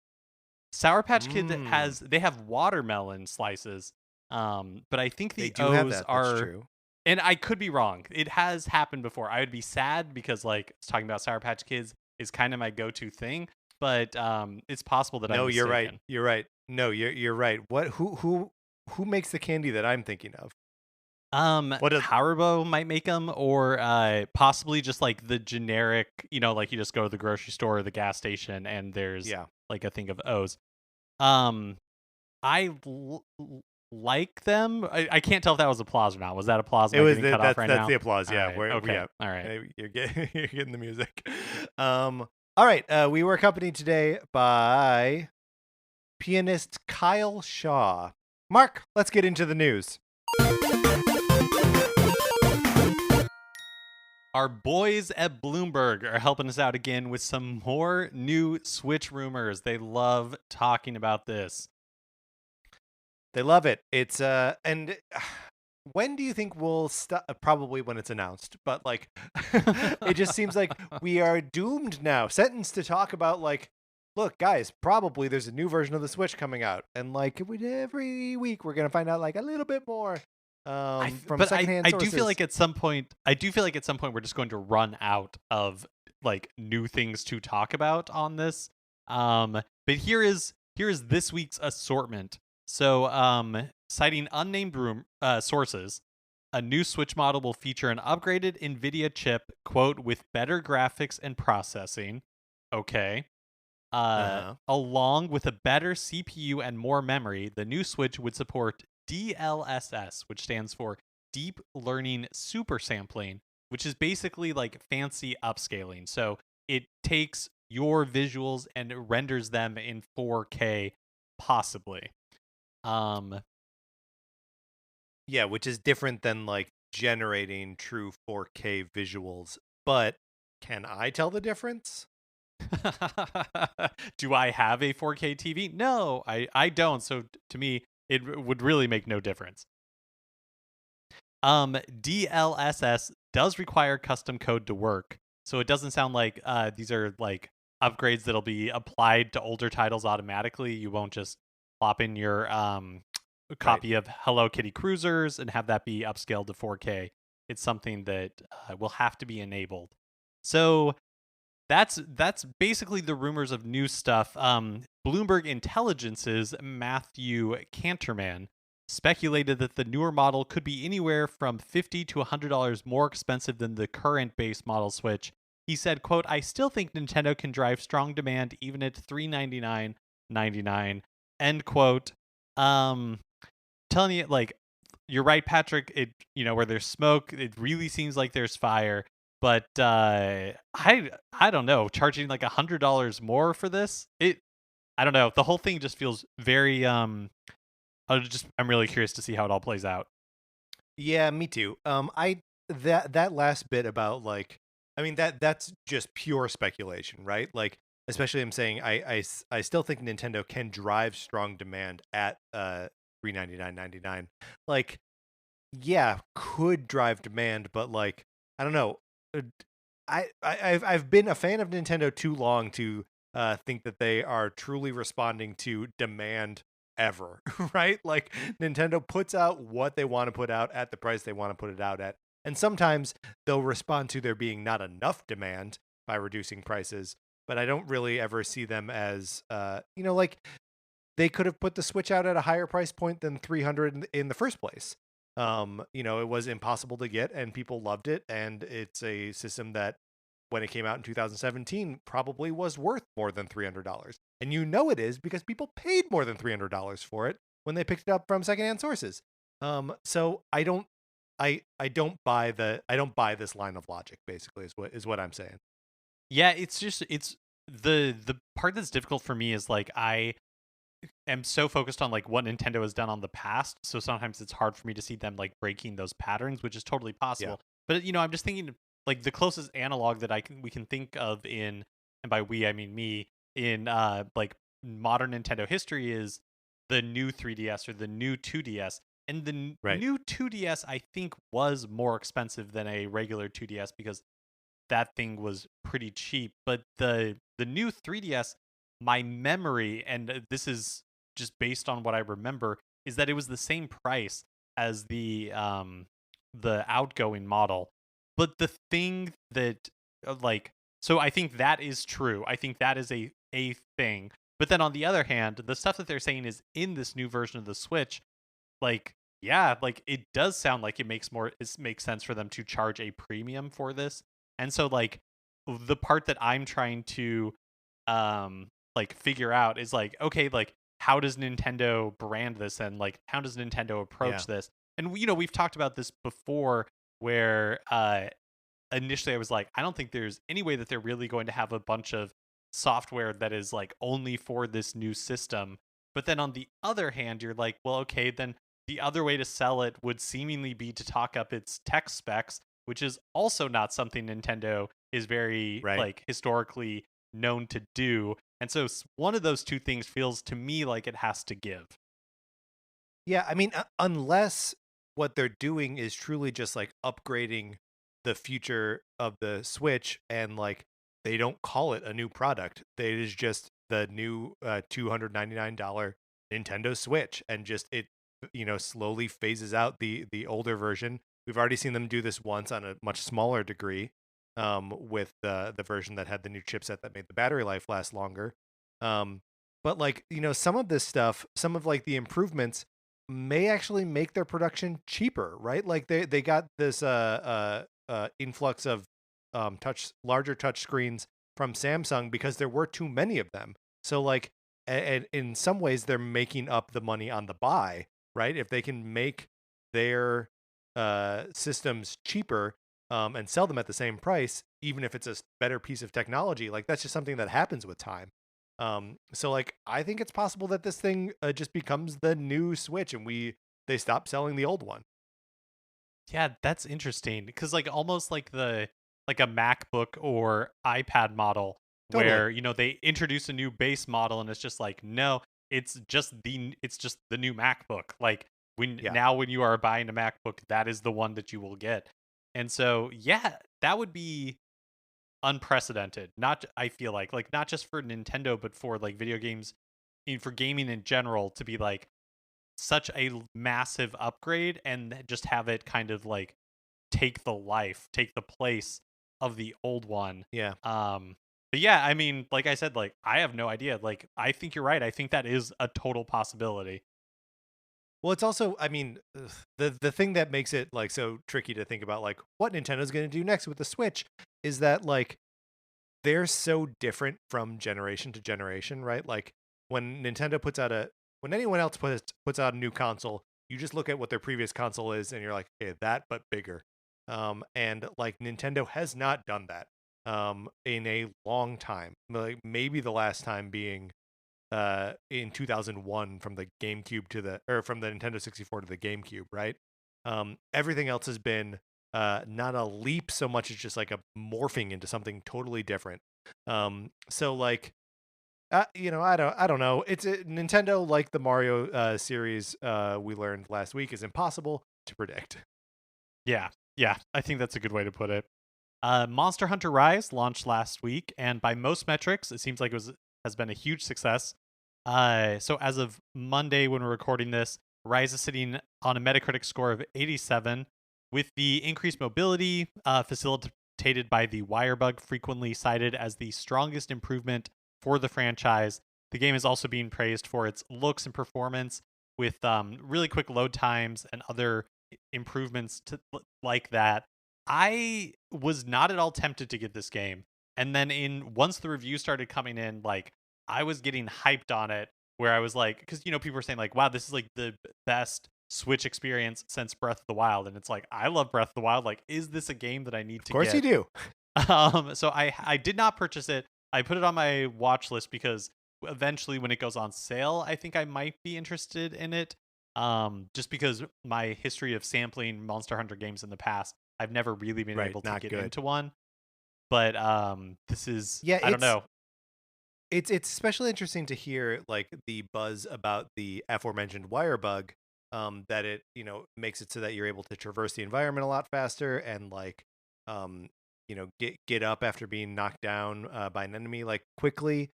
Sour Patch Kid they have watermelon slices. But I think the O's are true. And I could be wrong. It has happened before. I would be sad because like talking about Sour Patch Kids is kind of my go-to thing, but it's possible that I'm mistaken. You're right. No, you're right. Who makes the candy that I'm thinking of? What is Haribo might make them, or possibly just like the generic, like you just go to the grocery store or the gas station and there's yeah. like a thing of O's. Um, I like them. I can't tell if that was applause or not. Was that applause? Am It I was getting cut off right that's now? the applause. All Yeah, right. we're Okay. yeah. All right. You're getting you're getting the music. All right. We were accompanied today by pianist Kyle Shaw. Mark, let's get into the news. Our boys at Bloomberg are helping us out again with some more new Switch rumors. They love talking about this. They love it. It's and when do you think we'll stop? Probably when it's announced, but like, it just seems like we are doomed now, sentenced to talk about like, look, guys, probably there's a new version of the Switch coming out, and like every week we're gonna find out like a little bit more from secondhand I sources. do feel like at some point we're just going to run out of like new things to talk about on this. But here is this week's assortment. So, citing unnamed sources, a new Switch model will feature an upgraded NVIDIA chip, quote, with better graphics and processing. Okay. Along with a better CPU and more memory, the new Switch would support DLSS, which stands for Deep Learning Super Sampling, which is basically like fancy upscaling. So it takes your visuals and renders them in 4K, possibly. Yeah, which is different than like generating true 4K visuals. But can I tell the difference? Do I have a 4K TV? No, I don't. So to me, it would really make no difference. DLSS does require custom code to work. So it doesn't sound like these are like upgrades that'll be applied to older titles automatically. You won't just plop in your copy of Hello Kitty Cruisers and have that be upscaled to 4K. It's something that will have to be enabled. So that's basically the rumors of new stuff. Bloomberg Intelligence's Matthew Canterman speculated that the newer model could be anywhere from $50 to $100 more expensive than the current base model Switch. He said, quote, "I still think Nintendo can drive strong demand even at $399.99, end quote. Telling you, like, you're right, Patrick. It, where there's smoke, it really seems like there's fire. But I don't know, charging like $100 more for this, I don't know. The whole thing just feels very I'm really curious to see how it all plays out. Yeah, me too. That last bit about like, I mean that's just pure speculation, right? Like, especially I'm saying I still think Nintendo can drive strong demand at $399.99. Like, yeah, could drive demand, but like, I don't know. I've been a fan of Nintendo too long to think that they are truly responding to demand ever, right? Like, Nintendo puts out what they want to put out at the price they want to put it out at. And sometimes they'll respond to there being not enough demand by reducing prices, but I don't really ever see them as like they could have put the Switch out at a higher price point than 300 in the first place. It was impossible to get and people loved it, and it's a system that when it came out in 2017 probably was worth more than $300. And it is because people paid more than $300 for it when they picked it up from secondhand sources. So I don't buy this line of logic, basically, is what I'm saying. Yeah, it's the part that's difficult for me is like I am so focused on like what Nintendo has done on the past, so sometimes it's hard for me to see them like breaking those patterns, which is totally possible. Yeah. But I'm just thinking like the closest analog that we can think of in, and by we I mean me, in like modern Nintendo history is the new 3DS or the new 2DS. And the new 2DS I think was more expensive than a regular 2DS because that thing was pretty cheap. But the new 3DS, my memory, and this is just based on what I remember, is that it was the same price as the outgoing model. But the thing that so I think that is true. I think that is a thing. But then on the other hand, the stuff that they're saying is in this new version of the Switch, like yeah, like it does sound like it makes sense for them to charge a premium for this. And so like the part that I'm trying to like figure out is like, okay, like how does Nintendo brand this, and like how does Nintendo Yeah. approach this? And we've talked about this before where initially I was like, I don't think there's any way that they're really going to have a bunch of software that is like only for this new system. But then on the other hand, you're like, well, okay, then the other way to sell it would seemingly be to talk up its tech specs, which is also not something Nintendo is very Right. like historically known to do. And so one of those two things feels to me like it has to give. Yeah, I mean, unless what they're doing is truly just like upgrading the future of the Switch, and like they don't call it a new product. It is just the new $299 Nintendo Switch, and just it slowly phases out the older version. We've already seen them do this once on a much smaller degree, with the version that had the new chipset that made the battery life last longer. Um, but like, some of this stuff, some of like the improvements may actually make their production cheaper, right? Like they got this influx of larger touch screens from Samsung because there were too many of them. So like, and in some ways they're making up the money on the buy, right? If they can make their systems cheaper, and sell them at the same price, even if it's a better piece of technology, like that's just something that happens with time. So like I think it's possible that this thing just becomes the new Switch, and they stop selling the old one. Yeah, that's interesting because like almost like like a MacBook or iPad model Totally. where they introduce a new base model and it's just like no, it's just the new MacBook. Like Yeah. when you are buying a MacBook, that is the one that you will get. And so yeah, that would be unprecedented. Not I feel like not just for Nintendo but for like video games, for gaming in general, to be like such a massive upgrade and just have it kind of like take the place of the old one. Yeah. But yeah, I mean, like I said, like I have no idea. Like I think you're right. I think that is a total possibility. Well, it's also, I mean, the thing that makes it like so tricky to think about like what Nintendo's going to do next with the Switch is that like they're so different from generation to generation, right? Like when anyone else puts out a new console, you just look at what their previous console is and you're like, "Okay, that but bigger." And like Nintendo has not done that in a long time. Like maybe the last time being in 2001 from the GameCube from the Nintendo 64 to the GameCube, right? Everything else has been not a leap so much as just like a morphing into something totally different. So like, I don't know. Nintendo, like the Mario series we learned last week, is impossible to predict. Yeah, yeah, I think that's a good way to put it. Monster Hunter Rise launched last week, and by most metrics, it seems like has been a huge success. So as of Monday, when we're recording this, Rise is sitting on a Metacritic score of 87, with the increased mobility facilitated by the wire bug frequently cited as the strongest improvement for the franchise. The game is also being praised for its looks and performance, with really quick load times and other improvements like that. I was not at all tempted to get this game. And then once the reviews started coming in, like I was getting hyped on it, where I was like, because people were saying like, wow, this is like the best Switch experience since Breath of the Wild. And it's like, I love Breath of the Wild. Like, is this a game that I need Of to course you get? do. So I did not purchase it. I put it on my watch list because eventually when it goes on sale, I think I might be interested in it. Just because my history of sampling Monster Hunter games in the past, I've never really been Right, able to not get good. into one. But this is Yeah, I don't know. it's especially interesting to hear like the buzz about the aforementioned wire bug, that it makes it so that you're able to traverse the environment a lot faster, and like get up after being knocked down by an enemy like quickly,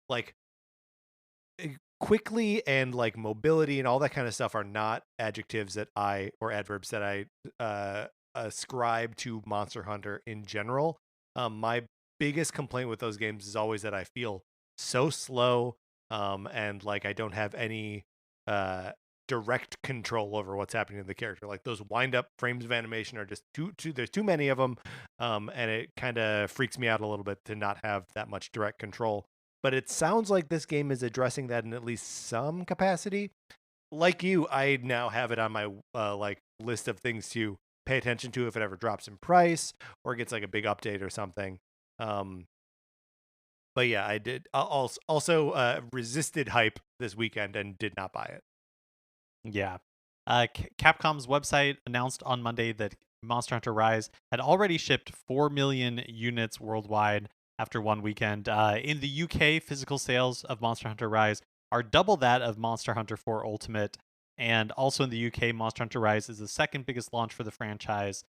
like quickly, and like mobility and all that kind of stuff are not adjectives that I or adverbs that I ascribe to Monster Hunter in general. My biggest complaint with those games is always that I feel so slow, and like I don't have any direct control over what's happening to the character. Like those wind up frames of animation are just too there's too many of them, and it kind of freaks me out a little bit to not have that much direct control. But it sounds like this game is addressing that in at least some capacity. Like you, I now have it on my like list of things to pay attention to if it ever drops in price or gets like a big update or something. Um, but yeah, I did also resisted hype this weekend and did not buy it. Yeah. Capcom's website announced on Monday that Monster Hunter Rise had already shipped 4 million units worldwide after one weekend. In the UK, physical sales of Monster Hunter Rise are double that of Monster Hunter 4 Ultimate. And also in the UK, Monster Hunter Rise is the second biggest launch for the franchise.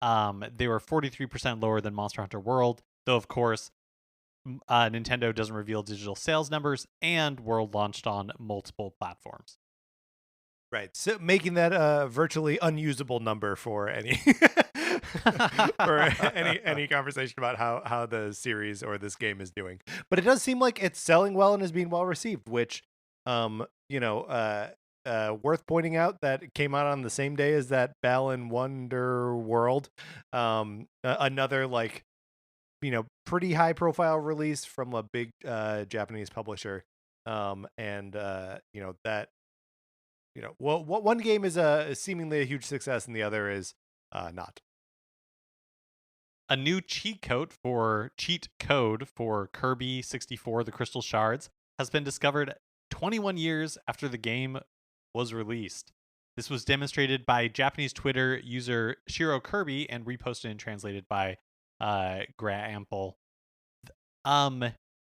They were 43% lower than Monster Hunter World, though, of course, Nintendo doesn't reveal digital sales numbers, and World launched on multiple platforms. Right, so making that a virtually unusable number for any for any conversation about how the series or this game is doing. But it does seem like it's selling well and is being well received, which worth pointing out that it came out on the same day as that Balan Wonder World, another like pretty high profile release from a big Japanese publisher, and that. Well, one game is seemingly a huge success, and the other is not. A new cheat code for Kirby 64: The Crystal Shards has been discovered 21 years after the game was released. This was demonstrated by Japanese Twitter user Shiro Kirby and reposted and translated by Grample.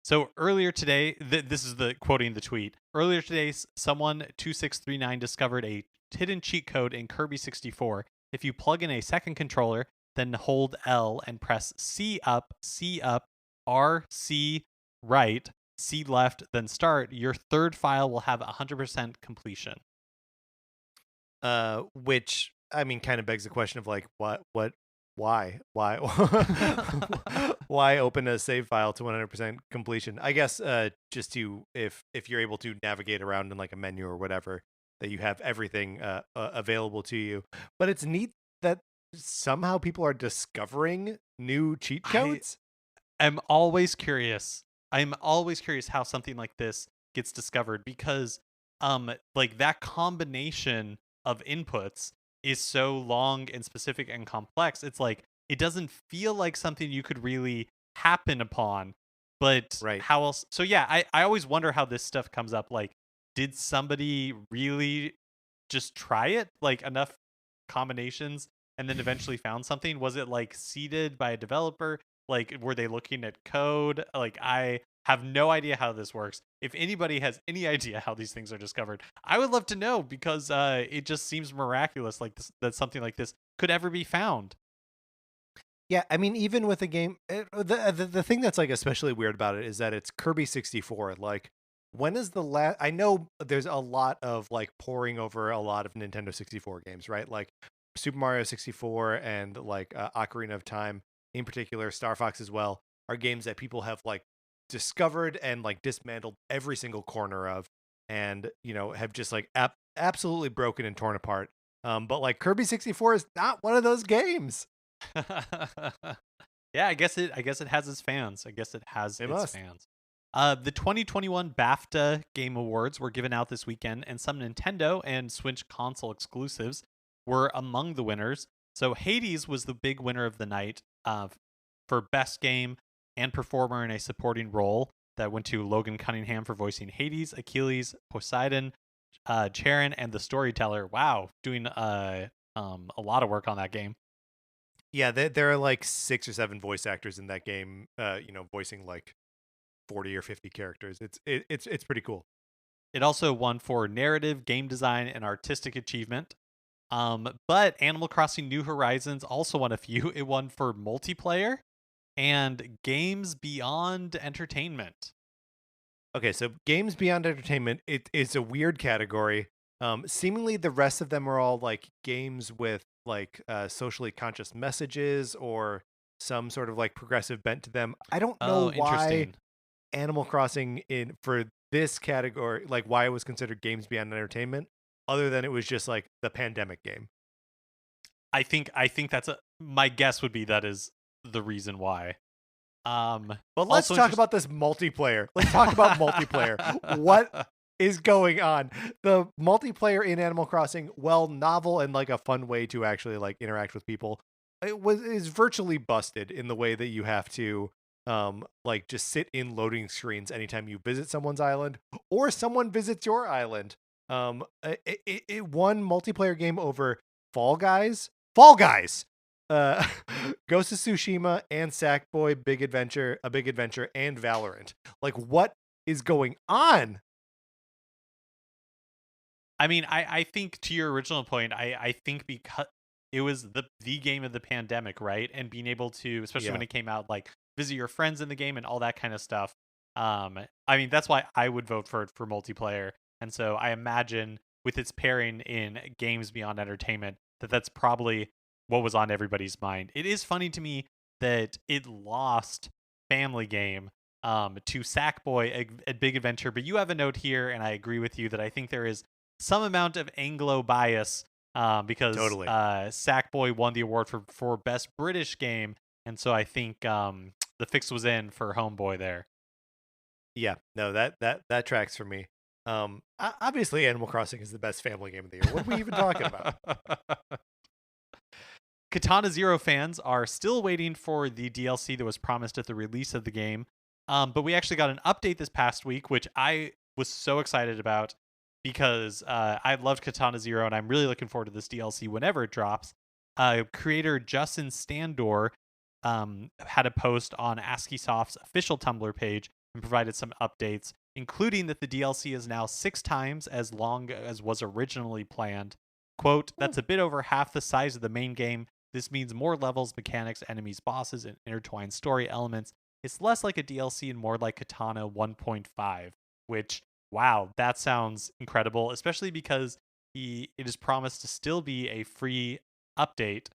So earlier today, this is the quoting the tweet. Earlier today, someone 2639 discovered a hidden cheat code in Kirby 64. If you plug in a second controller, then hold L and press C up, R, C right, C left, then start, your third file will have 100% completion. Which I mean, kind of begs the question of like, why why open a save file to 100% completion? I guess just to if you're able to navigate around in like a menu or whatever, that you have everything available to you. But it's neat that somehow people are discovering new cheat codes. I'm always curious how something like this gets discovered, because like that combination of inputs is so long and specific and complex. It's like it doesn't feel like something you could really happen upon, but right. How else? So yeah, I always wonder how this stuff comes up. Like, did somebody really just try it, like enough combinations, and then eventually found something? Was it like seeded by a developer? Like, were they looking at code? Like, I have no idea how this works. If anybody has any idea how these things are discovered, I would love to know, because it just seems miraculous like this, that something like this could ever be found. Yeah, I mean, even with a game, the thing that's like especially weird about it is that it's Kirby 64. Like, when is the last? I know there's a lot of like poring over a lot of Nintendo 64 games, right? Like Super Mario 64 and like Ocarina of Time in particular, Star Fox as well, are games that people have like discovered and like dismantled every single corner of, and have just like absolutely broken and torn apart. But like Kirby 64 is not one of those games. Yeah, I guess it has its fans. Fans. The 2021 BAFTA Game Awards were given out this weekend, and some Nintendo and Switch console exclusives were among the winners. So Hades was the big winner of the night for Best Game and Performer in a Supporting Role. That went to Logan Cunningham for voicing Hades, Achilles, Poseidon, Charon, and the Storyteller. Wow, doing a lot of work on that game. Yeah, there are like 6 or 7 voice actors in that game, voicing like 40 or 50 characters. It's pretty cool. It also won for narrative, game design, and artistic achievement. But Animal Crossing New Horizons also won a few. It won for multiplayer and games beyond entertainment. Okay, so games beyond entertainment, it's a weird category. Seemingly the rest of them are all like games with like socially conscious messages or some sort of like progressive bent to them. I don't know why Animal Crossing for this category, like why it was considered games beyond entertainment. other than it was just like the pandemic game. I think that's my guess would be that is the reason why. But let's talk about this multiplayer. Let's talk about multiplayer. What is going on? The multiplayer in Animal Crossing, well, novel and like a fun way to actually like interact with people, is virtually busted in the way that you have to like just sit in loading screens anytime you visit someone's island or someone visits your island. It won multiplayer game over Fall Guys, uh, Ghost of Tsushima, and Sackboy, A Big Adventure, and Valorant. Like, what is going on? I mean, I think to your original point, I think because it was the game of the pandemic, right? And being able to, especially when it came out, like visit your friends in the game and all that kind of stuff. I mean, that's why I would vote for it for multiplayer. And so I imagine with its pairing in games beyond entertainment, that's probably what was on everybody's mind. It is funny to me that it lost Family Game to Sackboy, a Big Adventure. But you have a note here, and I agree with you that I think there is some amount of Anglo bias because Totally. Sackboy won the award for Best British Game. And so I think the fix was in for Homeboy there. Yeah, no, that tracks for me. Obviously, Animal Crossing is the best family game of the year. What are we even talking about? Katana Zero fans are still waiting for the DLC that was promised at the release of the game. But we actually got an update this past week, which I was so excited about because I loved Katana Zero, and I'm really looking forward to this DLC whenever it drops. Creator Justin Standor had a post on ASCIIsoft's official Tumblr page and provided some updates, including that the DLC is now 6 times as long as was originally planned. Quote, "That's a bit over half the size of the main game. This means more levels, mechanics, enemies, bosses, and intertwined story elements. It's less like a DLC and more like Katana 1.5, which, wow, that sounds incredible, especially because it is promised to still be a free update.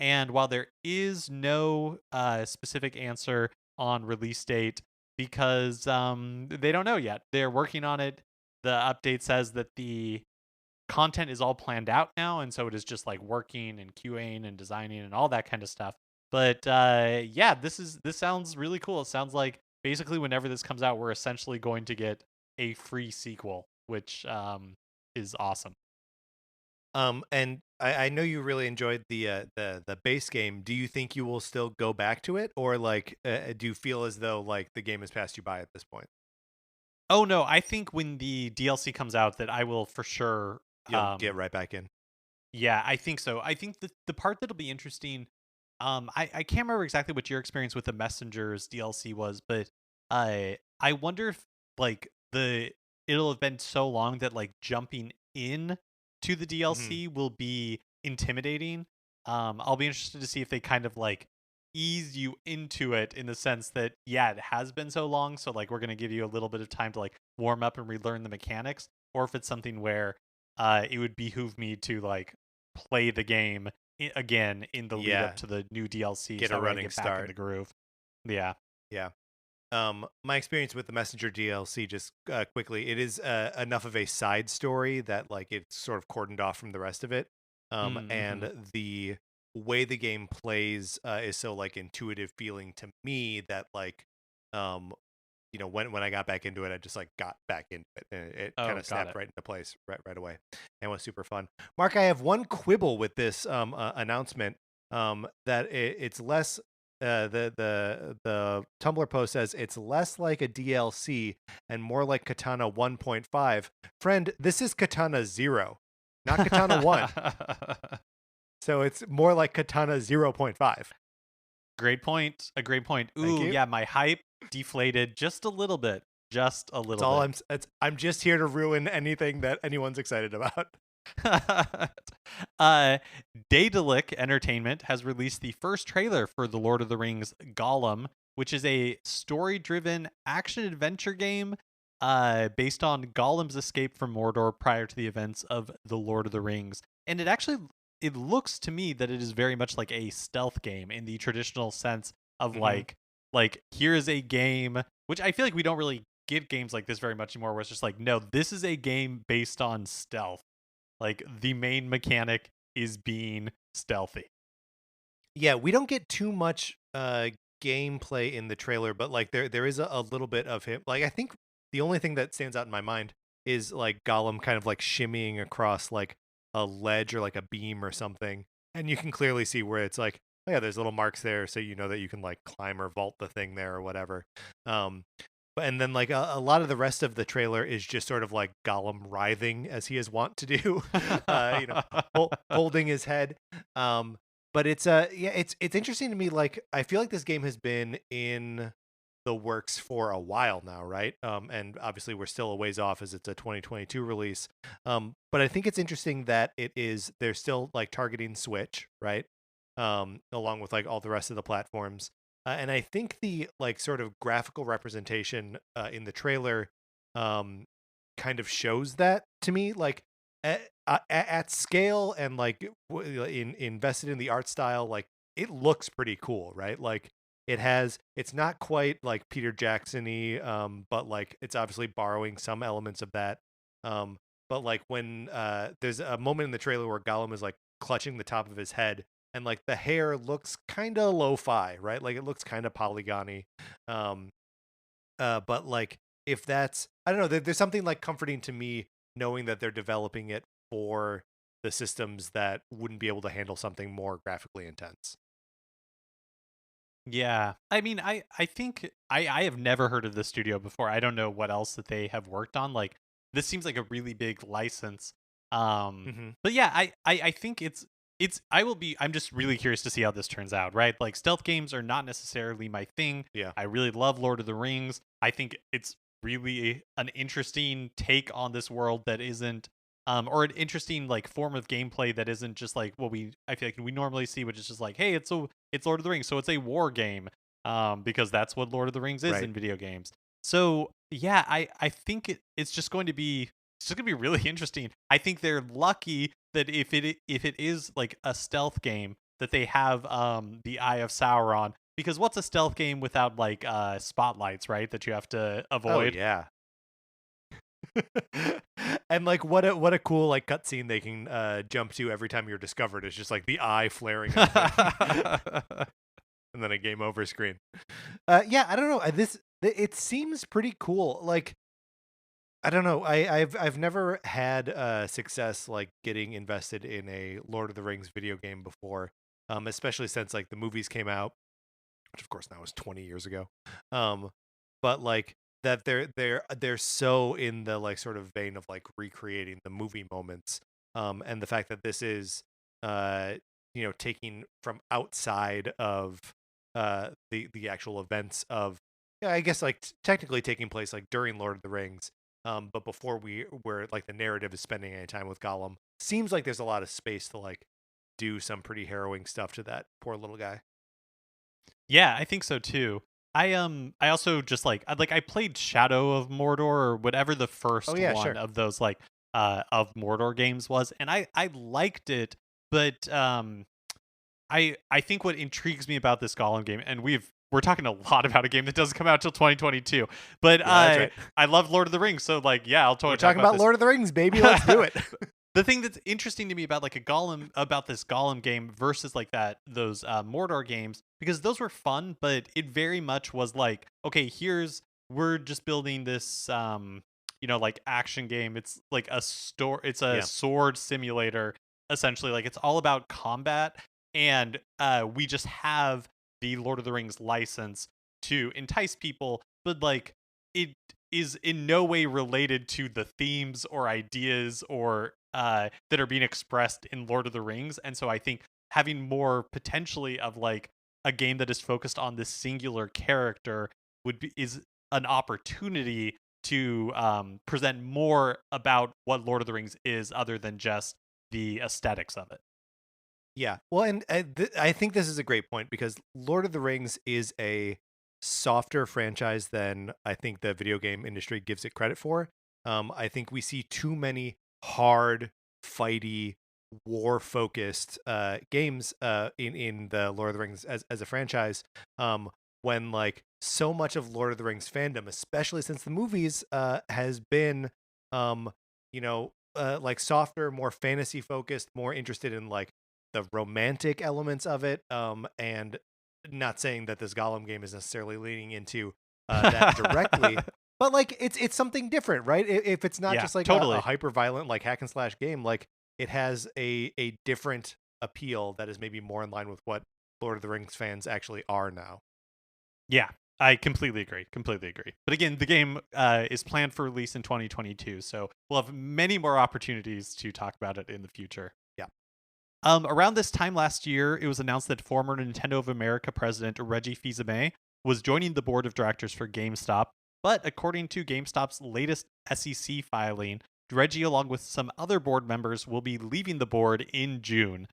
And while there is no specific answer on release date, because they don't know yet. They're working on it. The update says that the content is all planned out now, and so it is just like working and QAing and designing and all that kind of stuff. But yeah, this sounds really cool. It sounds like basically whenever this comes out, we're essentially going to get a free sequel, which is awesome. And I know you really enjoyed the base game. Do you think you will still go back to it, or like do you feel as though like the game has passed you by at this point? Oh no, I think when the DLC comes out, that I will for sure You'll get right back in. Yeah, I think so. I think the part that'll be interesting. I can't remember exactly what your experience with the Messengers DLC was, but I wonder if like it'll have been so long that like jumping in to the DLC will be intimidating. I'll be interested to see if they kind of like ease you into it in the sense that it has been so long, so like we're gonna give you a little bit of time to like warm up and relearn the mechanics, or if it's something where it would behoove me to like play the game again in the lead up to the new DLC, get so a running back start in the groove. Yeah. My experience with the Messenger DLC, just quickly, it is enough of a side story that like it's sort of cordoned off from the rest of it. And the way the game plays is so like intuitive feeling to me that like when I got back into it, I just like got back into it, and it kind of snapped right into place right away, and was super fun. Mark, I have one quibble with this announcement, that it's less. The Tumblr post says it's less like a DLC and more like Katana 1.5. Friend, this is Katana Zero, not Katana 1. So it's more like Katana 0.5. Great point. A great point. Ooh, yeah, my hype deflated just a little bit. Just a little bit. I'm just here to ruin anything that anyone's excited about. Daedalic Entertainment has released the first trailer for The Lord of the Rings Gollum, which is a story-driven action-adventure game based on Gollum's escape from Mordor prior to the events of The Lord of the Rings. And it looks to me that it is very much like a stealth game in the traditional sense of like here is a game, which I feel like we don't really get games like this very much anymore, where it's just like, no, this is a game based on stealth. Like the main mechanic is being stealthy. Yeah, we don't get too much gameplay in the trailer, but like there is a little bit of him. Like I think the only thing that stands out in my mind is like Gollum kind of like shimmying across like a ledge or like a beam or something. And you can clearly see where it's like, oh yeah, there's little marks there, so you know that you can like climb or vault the thing there or whatever. Um and then like a lot of the rest of the trailer is just sort of like Gollum writhing as he is wont to do, you know, holding his head. Um, but it's yeah, it's interesting to me. Like I feel like this game has been in the works for a while now, right? And obviously we're still a ways off as it's a 2022 release. But I think it's interesting that they're still like targeting Switch, right? Along with like all the rest of the platforms. And I think the like sort of graphical representation in the trailer um, kind of shows that to me. Like at scale and like invested in the art style, like it looks pretty cool, right? Like it's not quite like Peter Jackson-y, but like it's obviously borrowing some elements of that. But like when there's a moment in the trailer where Gollum is like clutching the top of his head and like the hair looks kind of lo-fi, right? Like it looks kind of polygony. Um, but like if that's, I don't know, there's something like comforting to me knowing that they're developing it for the systems that wouldn't be able to handle something more graphically intense. Yeah. I mean, I think I have never heard of this studio before. I don't know what else that they have worked on. Like this seems like a really big license. Mm-hmm. But yeah, I think I'm just really curious to see how this turns out, right? Like stealth games are not necessarily my thing. Yeah. I really love Lord of the Rings. I think it's really an interesting take on this world that isn't or an interesting like form of gameplay that isn't just like what I feel like we normally see, which is just like, hey, it's Lord of the Rings, so it's a war game. Because that's what Lord of the Rings is Right. in video games. So yeah, I think it's just gonna be really interesting. I think they're lucky that if it is like a stealth game that they have the Eye of Sauron, because what's a stealth game without like spotlights, right? That you have to Oh avoid. yeah. And like what a cool like cutscene they can jump to every time you're discovered is just like the eye flaring open. And then a game over screen. Yeah, I don't know. It seems pretty cool. Like I don't know. I've never had success like getting invested in a Lord of the Rings video game before. Especially since like the movies came out, which of course now is 20 years ago. Um, but like that they're so in the like sort of vein of like recreating the movie moments. And the fact that this is uh taking from outside of the actual events of, yeah, I guess like technically taking place like during Lord of the Rings. But before where like the narrative is spending any time with Gollum, seems like there's a lot of space to like do some pretty harrowing stuff to that poor little guy. Yeah, I think so too. I also just like I played Shadow of Mordor or whatever the Oh first yeah, one sure. of those like of Mordor games was, and I liked it, but I think what intrigues me about this Gollum game, and we're talking a lot about a game that doesn't come out till 2022, but Yeah, that's right. I love Lord of the Rings, so like yeah, I'll We're totally talk talking about about this. Lord of the Rings, baby. Let's do it. The thing that's interesting to me about like a Gollum about this Gollum game versus like those Mordor games, because those were fun, but it very much was like, okay, we're just building this like action game. It's like it's a Yeah. sword simulator essentially. Like it's all about combat, and we just have the Lord of the Rings license to entice people, but like it is in no way related to the themes or ideas or that are being expressed in Lord of the Rings. And so I think having more potentially of like a game that is focused on this singular character is an opportunity to present more about what Lord of the Rings is other than just the aesthetics of it. Yeah. Well, and I think this is a great point because Lord of the Rings is a softer franchise than I think the video game industry gives it credit for. I think we see too many hard, fighty, war-focused games in the Lord of the Rings as a franchise. When like so much of Lord of the Rings fandom, especially since the movies, has been um, like softer, more fantasy focused, more interested in like the romantic elements of it. And not saying that this Gollum game is necessarily leaning into that directly, but like it's something different, right? If it's not Yeah, just like totally. a hyper violent like hack and slash game, like it has a different appeal that is maybe more in line with what Lord of the Rings fans actually are now. Yeah, I completely agree. Completely agree. But again, the game is planned for release in 2022, so we'll have many more opportunities to talk about it in the future. Yeah. Around this time last year, it was announced that former Nintendo of America president Reggie Fils-Aimé was joining the board of directors for GameStop. But according to GameStop's latest SEC filing, Reggie, along with some other board members, will be leaving the board in June.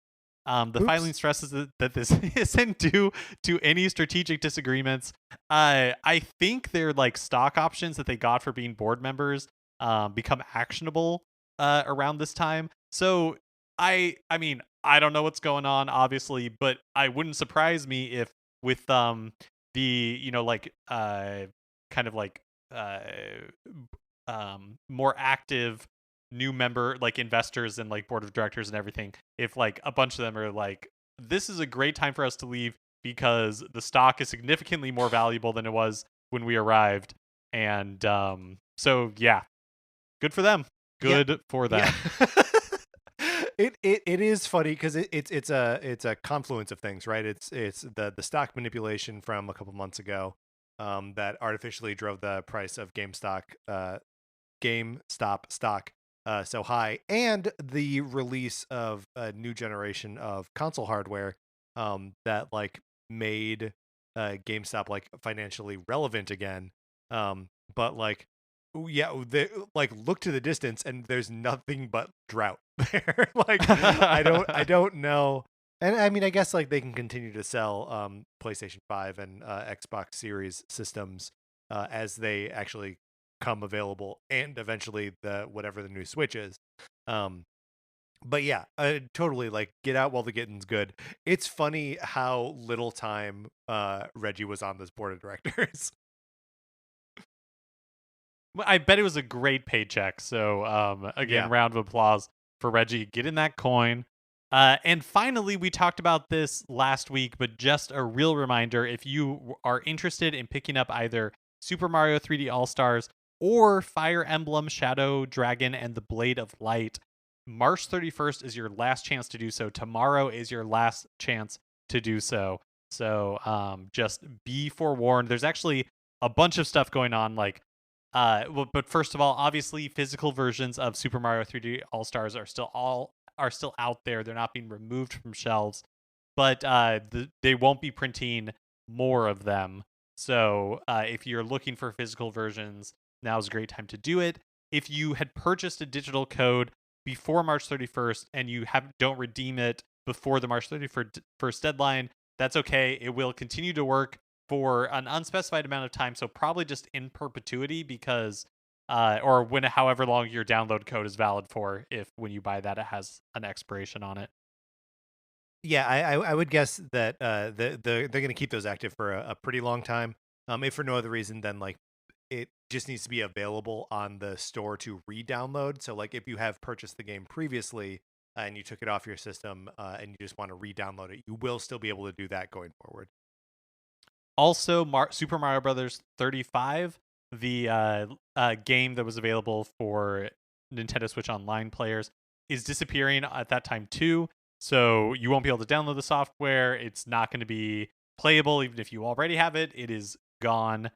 The filing stresses that this isn't due to any strategic disagreements. I think their like stock options that they got for being board members become actionable around this time. So I mean I don't know what's going on, obviously, but I wouldn't surprise me if with the like kind of like uh more active new member like investors and like board of directors and everything, if like a bunch of them are like, this is a great time for us to leave because the stock is significantly more valuable than it was when we arrived. And so yeah, good for them. Good for them. Yeah. It is funny because it's a confluence of things, right? It's the stock manipulation from a couple months ago, that artificially drove the price of GameStop stock so high, and the release of a new generation of console hardware that like made GameStop like financially relevant again. But like yeah, like look to the distance and there's nothing but drought there. Like I don't know. And I mean, I guess like they can continue to sell PlayStation 5 and Xbox Series systems as they actually come available, and eventually the whatever the new Switch is. But yeah, totally like get out while the getting's good. It's funny how little time Reggie was on this board of directors. I bet it was a great paycheck. So again, Yeah. round of applause for Reggie getting that coin. And finally, we talked about this last week, but just a real reminder, if you are interested in picking up either Super Mario 3D All-Stars or Fire Emblem Shadow Dragon and the Blade of Light, March 31st is your last chance to do so. Tomorrow is your last chance to do so. So just be forewarned. There's actually a bunch of stuff going on, like but first of all, obviously, physical versions of Super Mario 3D All Stars are still out there. They're not being removed from shelves, but they won't be printing more of them. So if you're looking for physical versions, now's a great time to do it. If you had purchased a digital code before March 31st and you don't redeem it before the March 31st deadline, that's okay. It will continue to work for an unspecified amount of time, so probably just in perpetuity, because or when however long your download code is valid for, if when you buy that it has an expiration on it. Yeah, I would guess that they're going to keep those active for a pretty long time. If for no other reason than like it just needs to be available on the store to re-download. So like if you have purchased the game previously and you took it off your system and you just want to re-download it, you will still be able to do that going forward. Also, Super Mario Brothers 35, the game that was available for Nintendo Switch Online players, is disappearing at that time too. So you won't be able to download the software. It's not going to be playable even if you already have it. It is gone.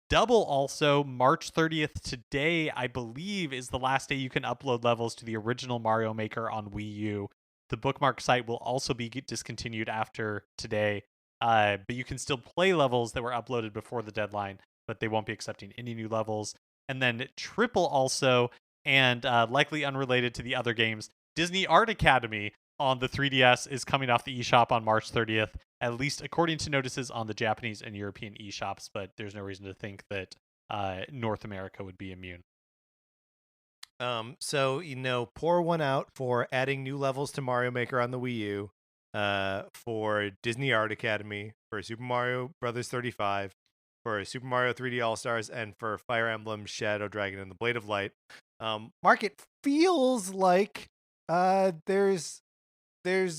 Double also, March 30th today, I believe, is the last day you can upload levels to the original Mario Maker on Wii U. The bookmark site will also be discontinued after today. But you can still play levels that were uploaded before the deadline, but they won't be accepting any new levels. And then triple also, and likely unrelated to the other games, Disney Art Academy on the 3DS is coming off the eShop on March 30th, at least according to notices on the Japanese and European eShops, but there's no reason to think that North America would be immune. So pour one out for adding new levels to Mario Maker on the Wii U, for Disney Art Academy, for Super Mario Brothers 35, for Super Mario 3D All Stars, and for Fire Emblem Shadow Dragon and the Blade of Light. Mark, it feels like there's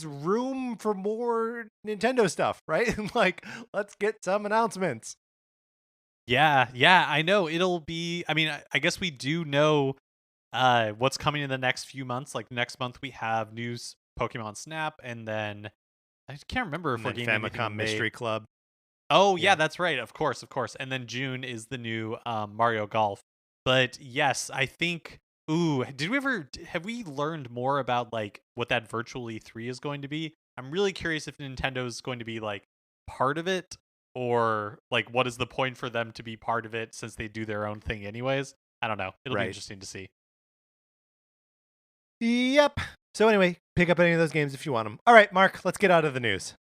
room for more Nintendo stuff, right? Like, let's get some announcements. Yeah, I know it'll be. I mean, I guess we do know what's coming in the next few months. Like next month we have news Pokemon Snap, and then I can't remember if we're getting anything Famicom in May. Mystery Club. Oh yeah, that's right. Of course. And then June is the new Mario Golf. But yes, I think. Ooh, have we learned more about like what that virtual E3 is going to be? I'm really curious if Nintendo's going to be like part of it, or like what is the point for them to be part of it since they do their own thing anyways? I don't know. It'll be interesting to see. Yep. So anyway, pick up any of those games if you want them. All right, Mark, let's get out of the news.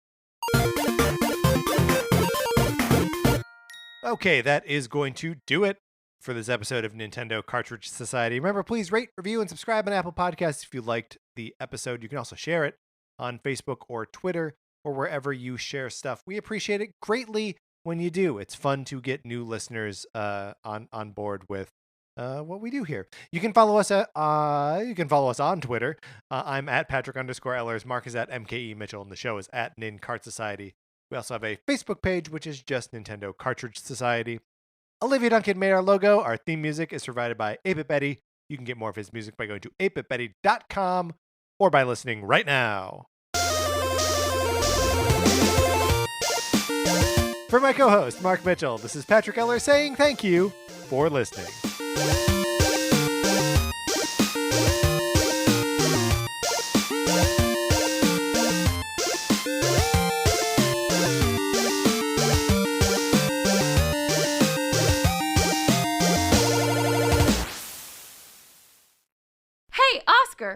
Okay, that is going to do it for this episode of Nintendo Cartridge Society. Remember, please rate, review, and subscribe on Apple Podcasts if you liked the episode. You can also share it on Facebook or Twitter or wherever you share stuff. We appreciate it greatly when you do. It's fun to get new listeners on board with what we do here. You can follow us on Twitter. I'm at Patrick_Ellers. Mark is at MKE Mitchell, and the show is at Nin Cart Society. We also have a Facebook page, which is just Nintendo Cartridge Society. Olivia Duncan made our logo. Our theme music is provided by 8-Bit Betty. You can get more of his music by going to 8bitbetty.com or by listening right now. For my co-host, Mark Mitchell, this is Patrick Eller saying thank you for listening.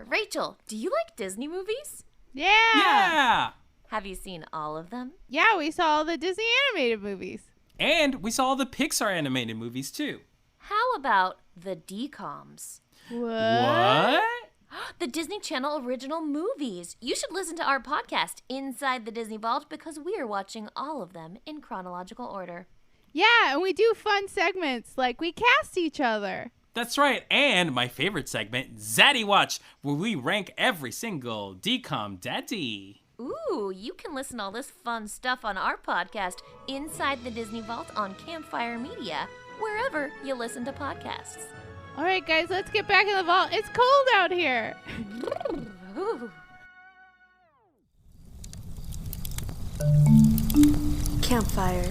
Rachel, do you like Disney movies? Yeah! Have you seen all of them? Yeah, we saw all the Disney animated movies. And we saw all the Pixar animated movies, too. How about the DComs? What? The Disney Channel original movies. You should listen to our podcast, Inside the Disney Vault, because we are watching all of them in chronological order. Yeah, and we do fun segments, like we cast each other. That's right, and my favorite segment, Zaddy Watch, where we rank every single DCOM daddy. Ooh, you can listen to all this fun stuff on our podcast, Inside the Disney Vault on Campfire Media, wherever you listen to podcasts. All right, guys, let's get back in the vault. It's cold out here. Campfire.